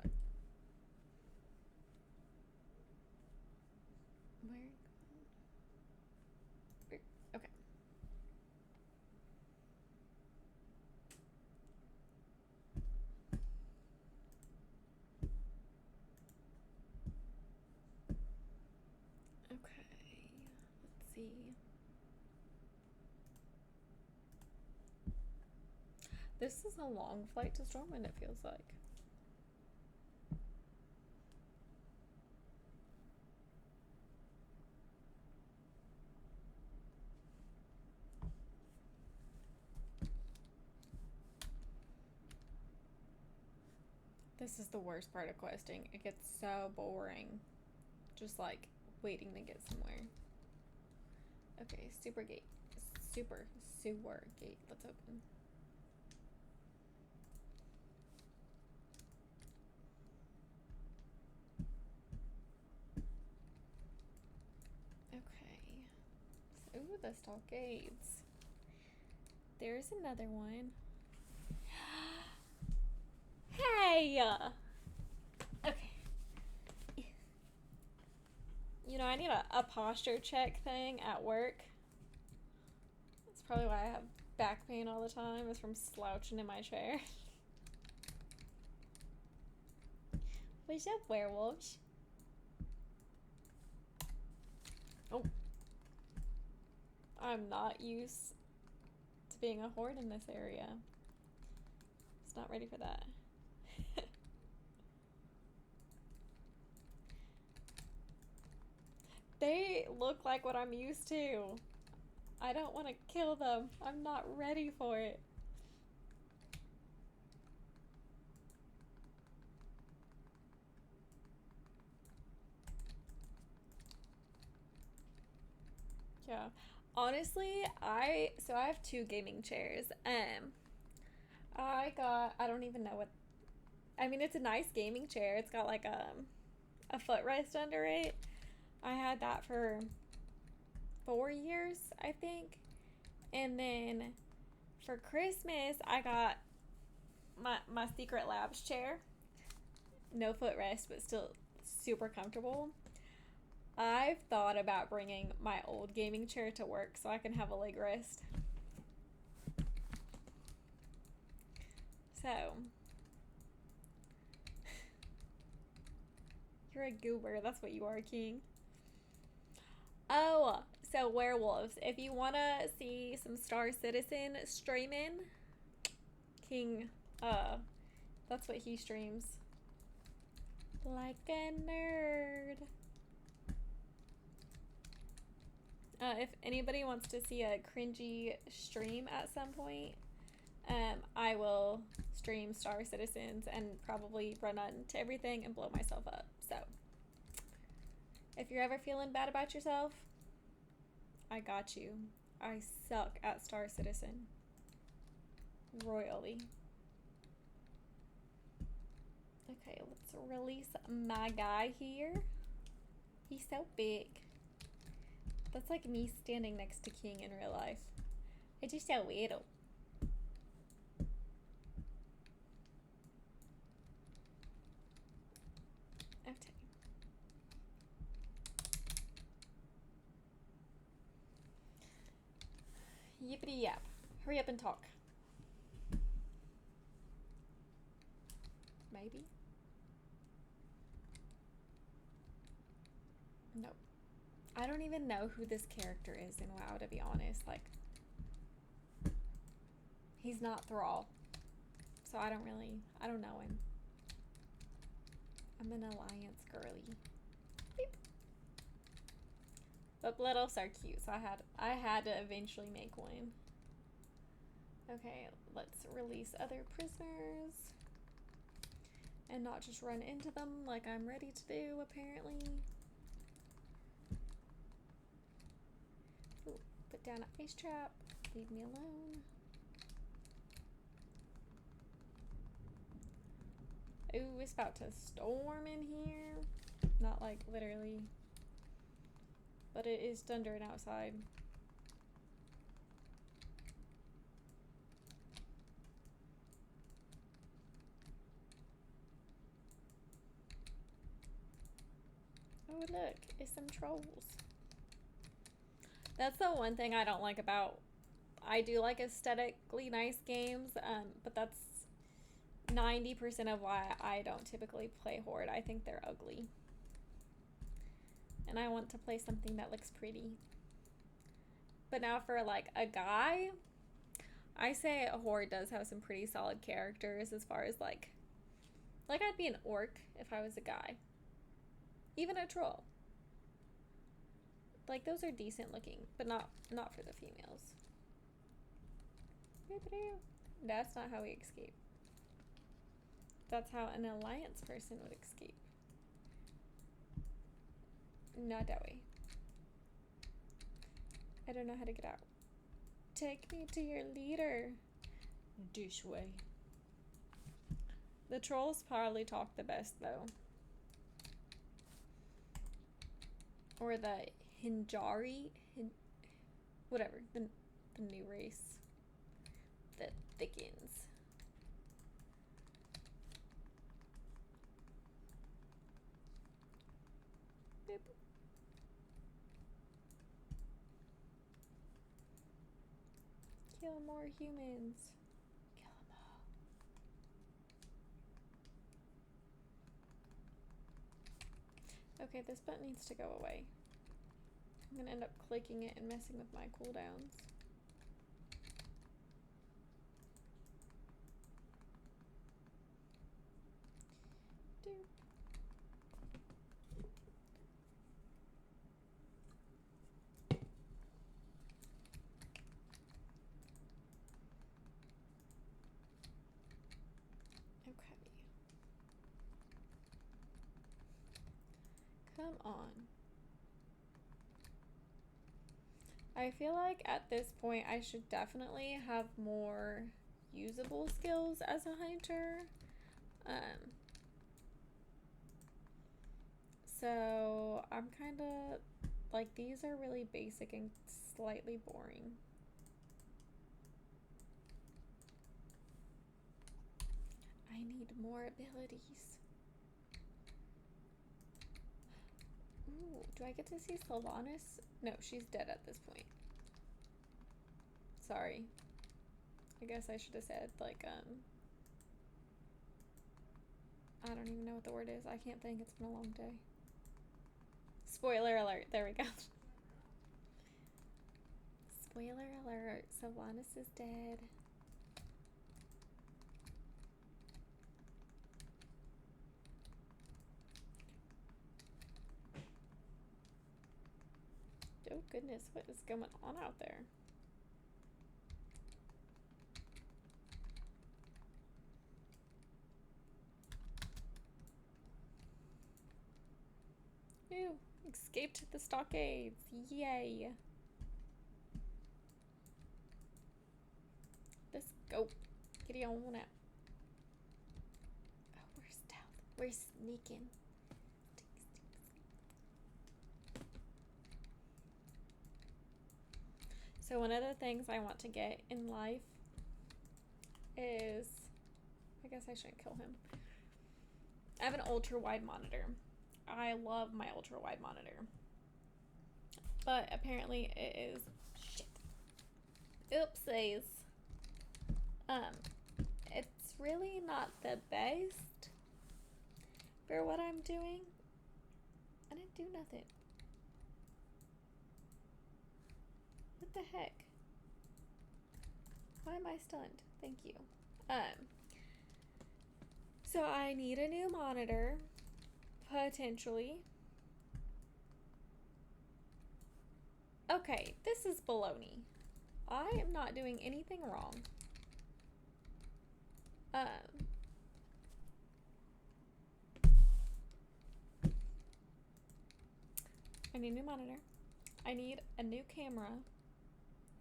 Where? Okay. Okay. Let's see. This is a long flight to Stormwind, it feels like. This is the worst part of questing. It gets so boring. Just like waiting to get somewhere. Okay, super gate. Super sewer gate. Let's open. Okay. Ooh, the stockades. There's another one. Hey! Okay. You know, I need a posture check thing at work. probably why I have back pain all the time, is from slouching in my chair. What's up, werewolves? Oh. I'm not used to being a horde in this area. It's not ready for that. They look like what I'm used to. I don't want to kill them. I'm not ready for it. Yeah. Honestly, I have two gaming chairs. I don't even know what, I mean, it's a nice gaming chair. It's got like a footrest under it. I had that for 4 years, I think. And then for Christmas, I got my Secret Labs chair. No footrest, but still super comfortable. I've thought about bringing my old gaming chair to work so I can have a leg rest. So, you're a goober. That's what you are, King. Oh, so werewolves. If you want to see some Star Citizen streaming, King, that's what he streams. Like a nerd. If anybody wants to see a cringy stream at some point, I will stream Star Citizens and probably run onto everything and blow myself up. So, if you're ever feeling bad about yourself, I got you. I suck at Star Citizen. Royally. Okay, let's release my guy here. He's so big. That's like me standing next to King in real life. It's just so weird. Okay. Yippity yap. Hurry up and talk. Maybe? Nope. I don't even know who this character is in WoW, to be honest. Like, he's not Thrall. So I don't know him. I'm an alliance girly. Beep. But blood elves are cute, so I had to eventually make one. Okay, let's release other prisoners. And not just run into them like I'm ready to do, apparently. Ooh, put down an ice trap. Leave me alone. Ooh, it's about to storm in here. Not like literally. But it is thundering outside. Oh look, it's some trolls. That's the one thing I don't like about, I do like aesthetically nice games, but that's 90% of why I don't typically play Horde. I think they're ugly. And I want to play something that looks pretty. But now for like a guy, I say a Horde does have some pretty solid characters as far as like I'd be an orc if I was a guy. Even a troll. Like those are decent looking, but not for the females. That's not how we escape. That's how an alliance person would escape. Not that way. I don't know how to get out. Take me to your leader. This way. The trolls probably talk the best though. Or the Hinjari, whatever, the new race that thickens. Boop. Kill more humans. Kill them all. Okay, this button needs to go away. I'm gonna end up clicking it and messing with my cooldowns. Doop. Okay. Come on. I feel like at this point I should definitely have more usable skills as a hunter. So I'm kind of like, these are really basic and slightly boring. I need more abilities. Ooh, do I get to see Sylvanas? No, she's dead at this point. Sorry. I guess I should have said, like, I don't even know what the word is. I can't think. It's been a long day. Spoiler alert. There we go. Spoiler alert. Sylvanas is dead. Oh goodness, what is going on out there? Ew, escaped the stockades. Yay. Let's go. Get on out. Oh, we're stealth. We're sneaking. So one of the things I want to get in life is, I guess I shouldn't kill him. I have an ultra wide monitor. I love my ultra wide monitor. But apparently it is shit. Oopsies. It's really not the best for what I'm doing. I didn't do nothing. What the heck? Why am I stunned? Thank you. So I need a new monitor, potentially. Okay, this is baloney. I am not doing anything wrong. I need a new monitor. I need a new camera.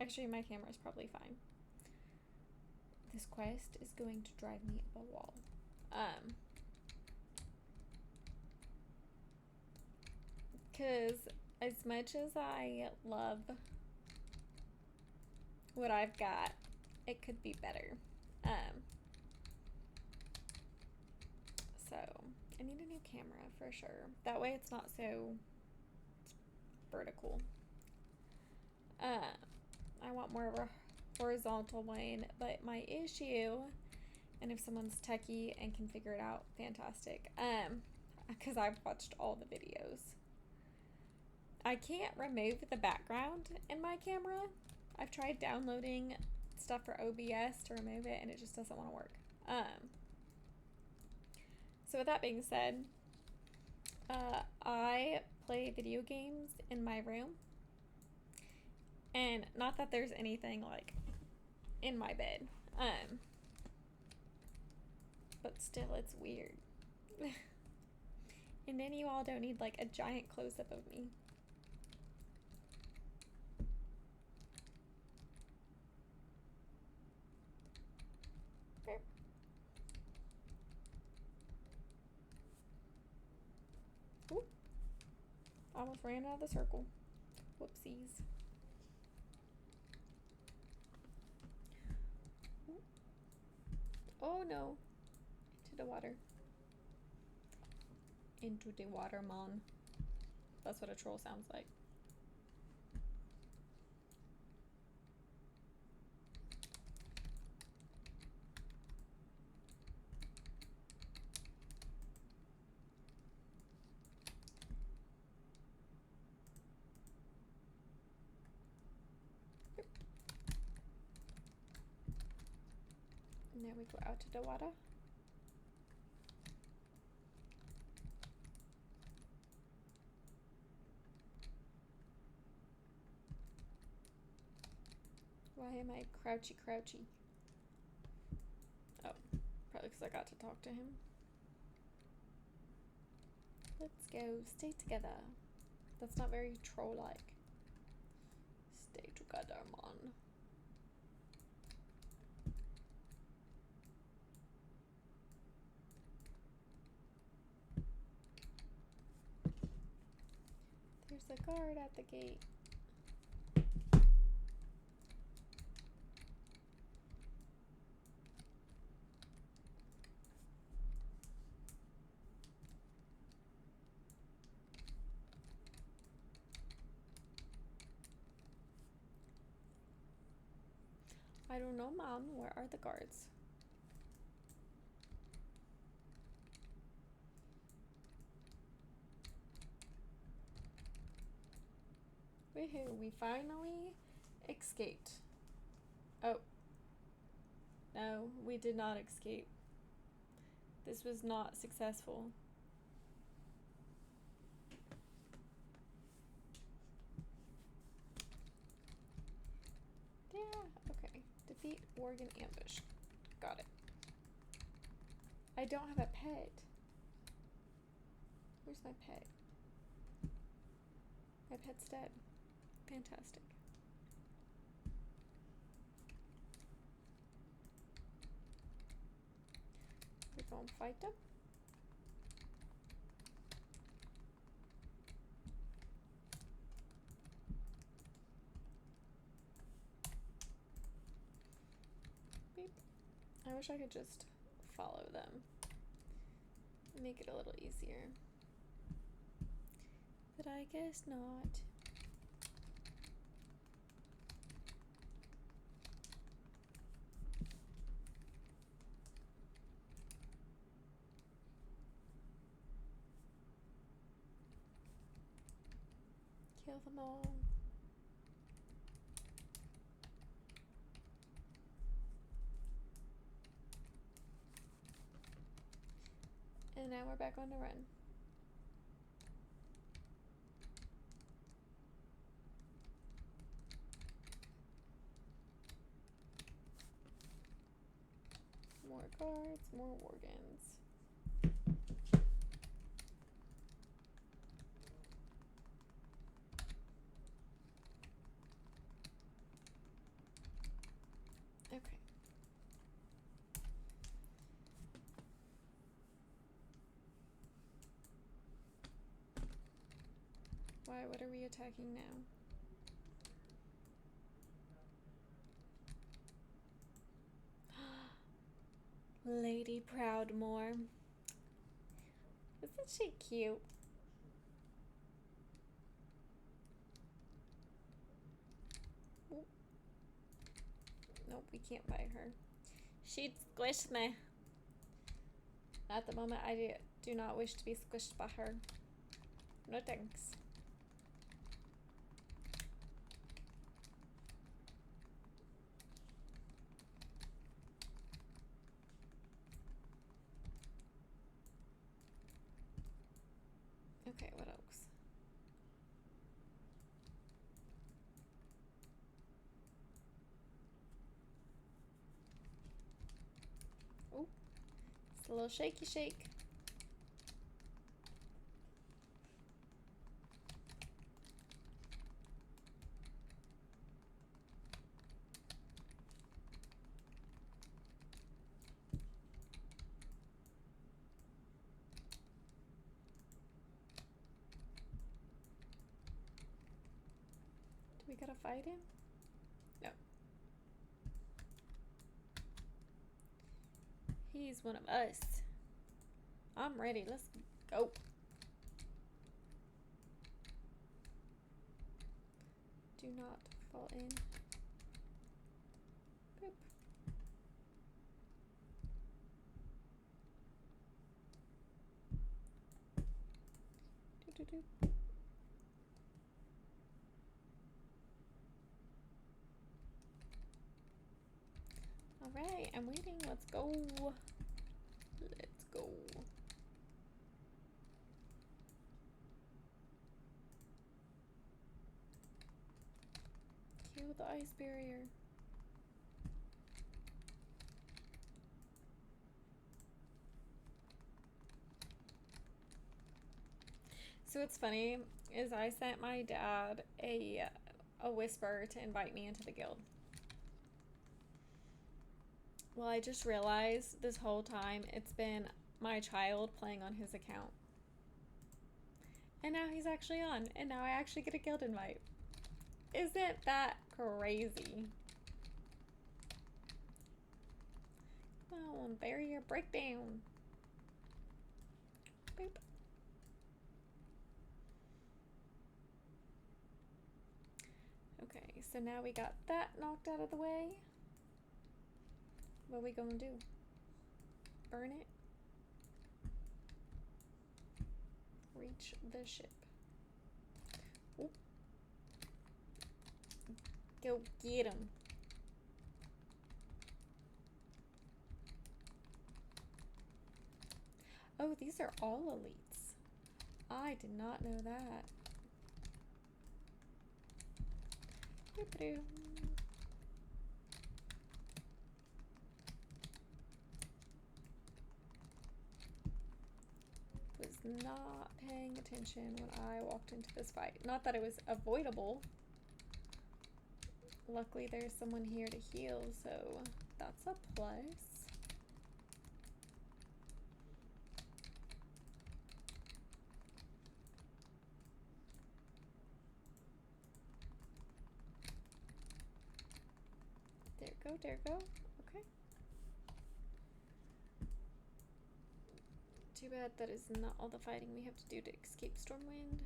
Actually, my camera is probably fine. This quest is going to drive me up a wall. Because as much as I love what I've got, it could be better. So I need a new camera for sure. That way it's not so vertical. I want more of a horizontal one, but my issue, and if someone's techie and can figure it out, fantastic. Because I've watched all the videos. I can't remove the background in my camera. I've tried downloading stuff for OBS to remove it and it just doesn't want to work. So with that being said, I play video games in my room. And not that there's anything like in my bed. But still it's weird. And then you all don't need like a giant close-up of me. Ooh. Almost ran out of the circle. Whoopsies. Ooh. Oh no. Into the water. Into the water, man. That's what a troll sounds like. Now we go out to the water. Why am I crouchy? Oh, probably because I got to talk to him. Let's go. Stay together. That's not very troll-like. Stay together, man. There's a guard at the gate. I don't know, Mom. Where are the guards? Woohoo, we finally escaped. Oh. No, we did not escape. This was not successful. Yeah, okay. Defeat Worgen ambush. Got it. I don't have a pet. Where's my pet? My pet's dead. Fantastic. We're gonna fight them. Beep. I wish I could just follow them. Make it a little easier. But I guess not. Kill them all. And now we're back on the run. More guards, more Worgens. Okay. Why? What are we attacking now? Lady Proudmoore. Isn't she cute? Oop. Nope, we can't buy her. She'd squish me. At the moment, I do not wish to be squished by her. No thanks. Okay, what else? Oh, it's a little shaky shake. Do we gotta fight him? No. He's one of us. I'm ready. Let's go. Do not fall in. Boop. Do. Okay, I'm waiting. Let's go. Let's go. Kill the ice barrier. So what's funny is I sent my dad a whisper to invite me into the guild. Well, I just realized this whole time it's been my child playing on his account. And now he's actually on, and now I actually get a guild invite. Isn't that crazy? Come on, barrier breakdown. Boop. Okay, so now we got that knocked out of the way. What are we gonna do? Burn it? Reach the ship. Oop. Go get him. Oh, these are all elites. I did not know that. Boop-a-doo. Was not paying attention when I walked into this fight. Not that it was avoidable. Luckily there's someone here to heal, so that's a plus. There go. Okay. Too bad that is not all the fighting we have to do to escape Stormwind.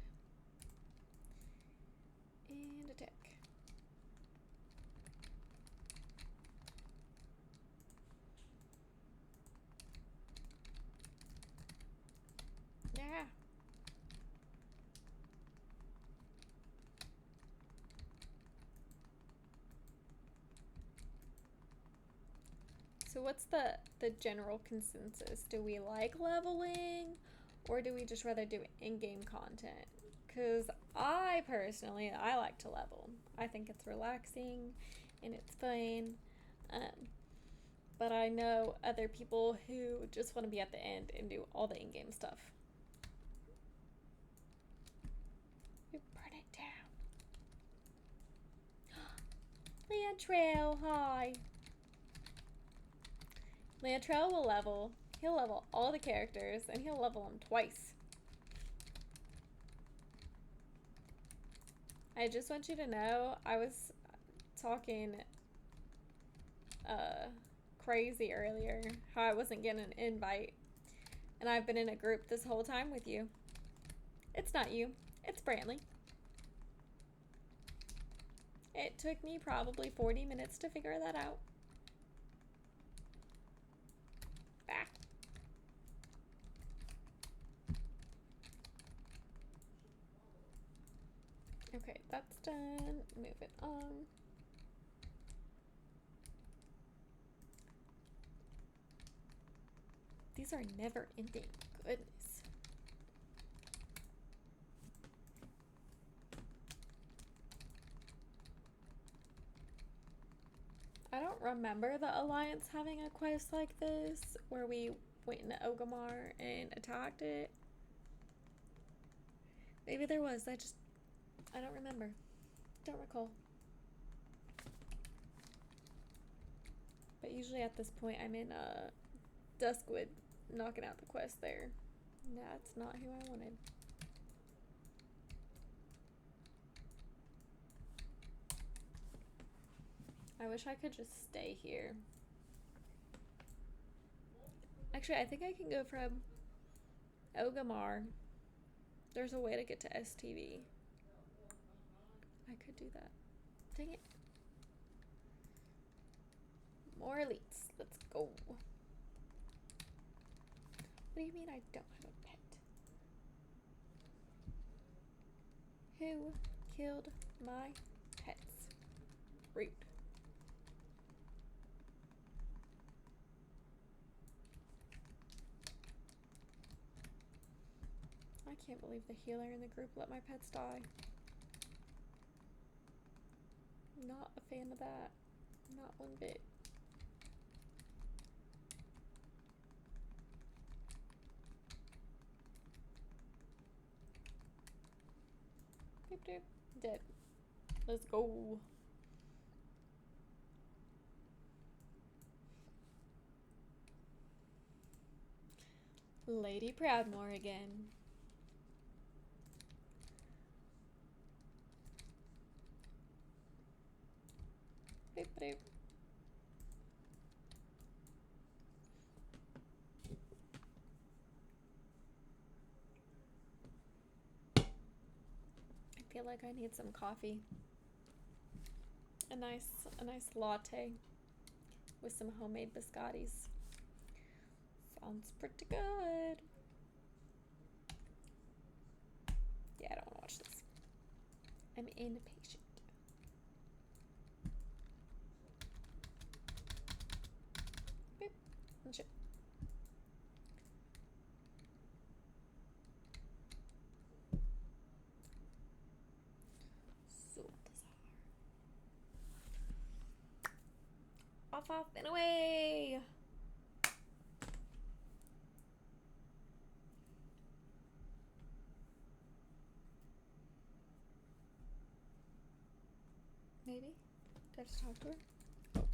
And attack. Yeah. So what's the general consensus? Do we like leveling, or do we just rather do in-game content? Because I personally, I like to level. I think it's relaxing and it's fun. But I know other people who just want to be at the end and do all the in-game stuff. We burn it down. Lantrail, hi. Lantrail will level. He'll level all the characters, and he'll level them twice. I just want you to know, I was talking crazy earlier, how I wasn't getting an invite. And I've been in a group this whole time with you. It's not you, it's Brantley. It took me probably 40 minutes to figure that out. Ah. Okay, that's done. Move it on. These are never ending. Goodness. I don't remember the Alliance having a quest like this where we went into Ogamar and attacked it. Maybe there was. I don't remember. Don't recall. But usually at this point I'm in Duskwood knocking out the quest there. That's not who I wanted. I wish I could just stay here. Actually, I think I can go from Ogamar. There's a way to get to STV. I could do that. Dang it. More elites. Let's go. What do you mean I don't have a pet? Who killed my pets? Rude. Can't believe the healer in the group let my pets die. Not a fan of that. Not one bit. Doop doop. Dead. Let's go. Lady Proudmore again. Boop boop. I feel like I need some coffee. A nice latte with some homemade biscottis. Sounds pretty good. Yeah, I don't want to watch this. I'm impatient. Boop. And shit. So bizarre. Off, and away! Maybe? Do I have to talk to her? Oh.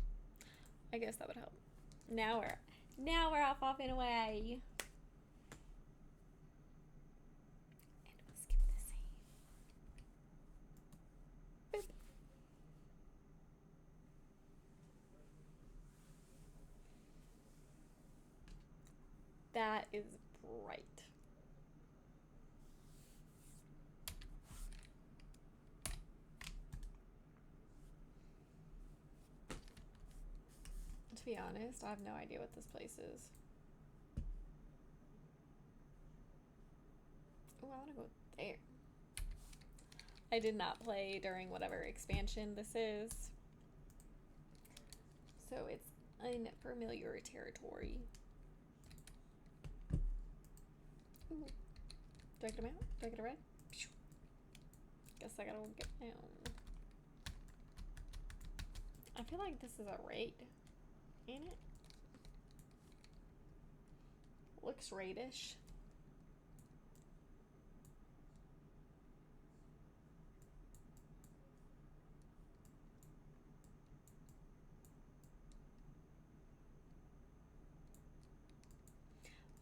I guess that would help. Now we're off and away. And we'll skip the save. Boop. That is bright. To be honest, I have no idea what this place is. Oh, I want to go there. I did not play during whatever expansion this is, so it's unfamiliar territory. Ooh. Do I get a mount? Do I get a red? Guess I gotta get down. I feel like this is a raid. Ain't it? Looks raidish.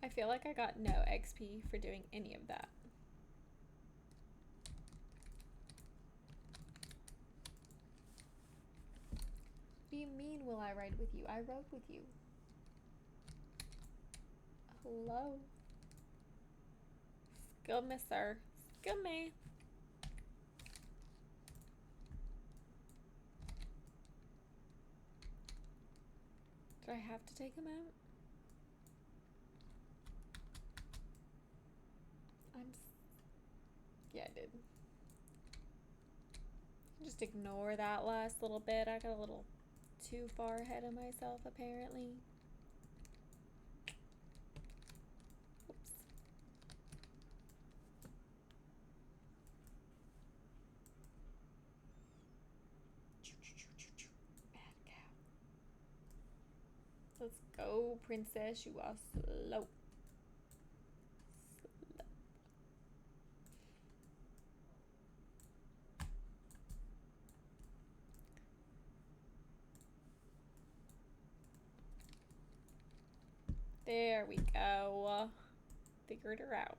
I feel like I got no XP for doing any of that. What do you mean, will I ride with you? I rode with you. Hello? Excuse me, sir. Excuse me. Do I have to take him out? Yeah, I did. Just ignore that last little bit. I got a little too far ahead of myself, apparently. Oops. Bad cow. Let's go, princess. You are slow. There we go. Figured her out.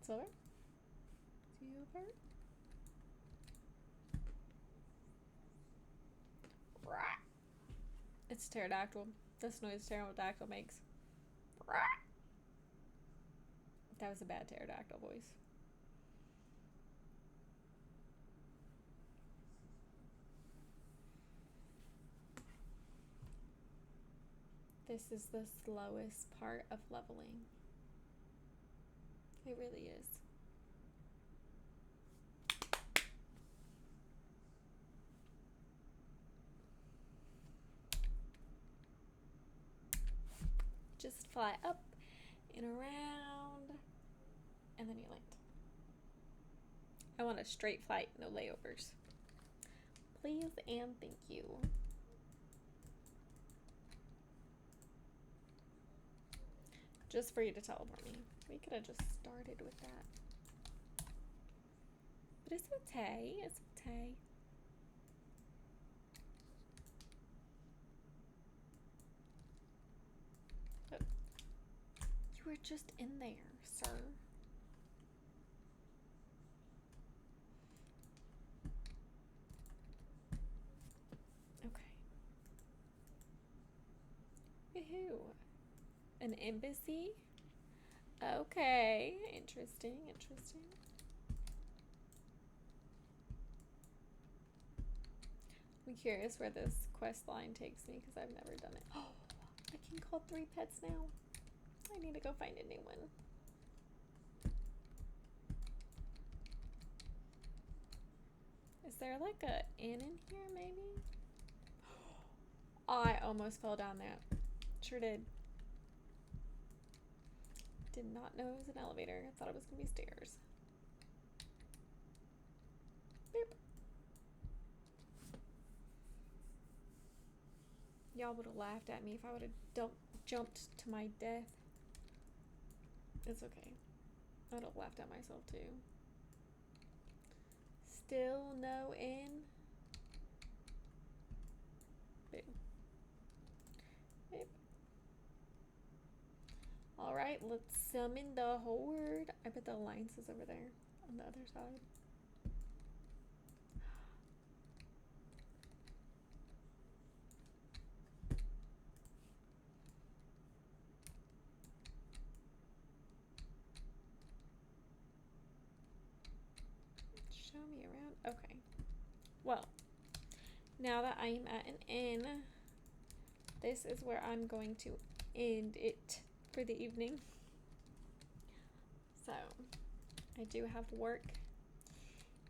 Silver? Silver? It's pterodactyl. This noise pterodactyl makes. That was a bad pterodactyl voice. This is the slowest part of leveling. It really is. Just fly up and around, and then you land. I want a straight flight, no layovers. Please and thank you. Just for you to teleport me. We could have just started with that. But it's okay, it's okay. But you were just in there, sir. Woohoo! An embassy? Okay, interesting, interesting. I'm curious where this quest line takes me because I've never done it. Oh, I can call 3 pets now. I need to go find a new one. Is there like a inn in here maybe? I almost fell down that. Sure did. Did not know it was an elevator. I thought it was gonna be stairs. Boop. Y'all would have laughed at me if I would have jumped to my death. It's okay. I would have laughed at myself too. Still no inn. Boop. Boop. Alright, let's summon the horde. I bet the alliance is over there on the other side. Show me around. Okay. Well, now that I am at an inn, this is where I'm going to end it for the evening. So, I do have work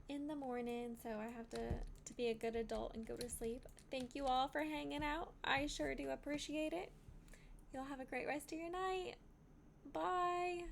in the morning, so I have to be a good adult and go to sleep. Thank you all for hanging out. I sure do appreciate it. Y'all have a great rest of your night. Bye.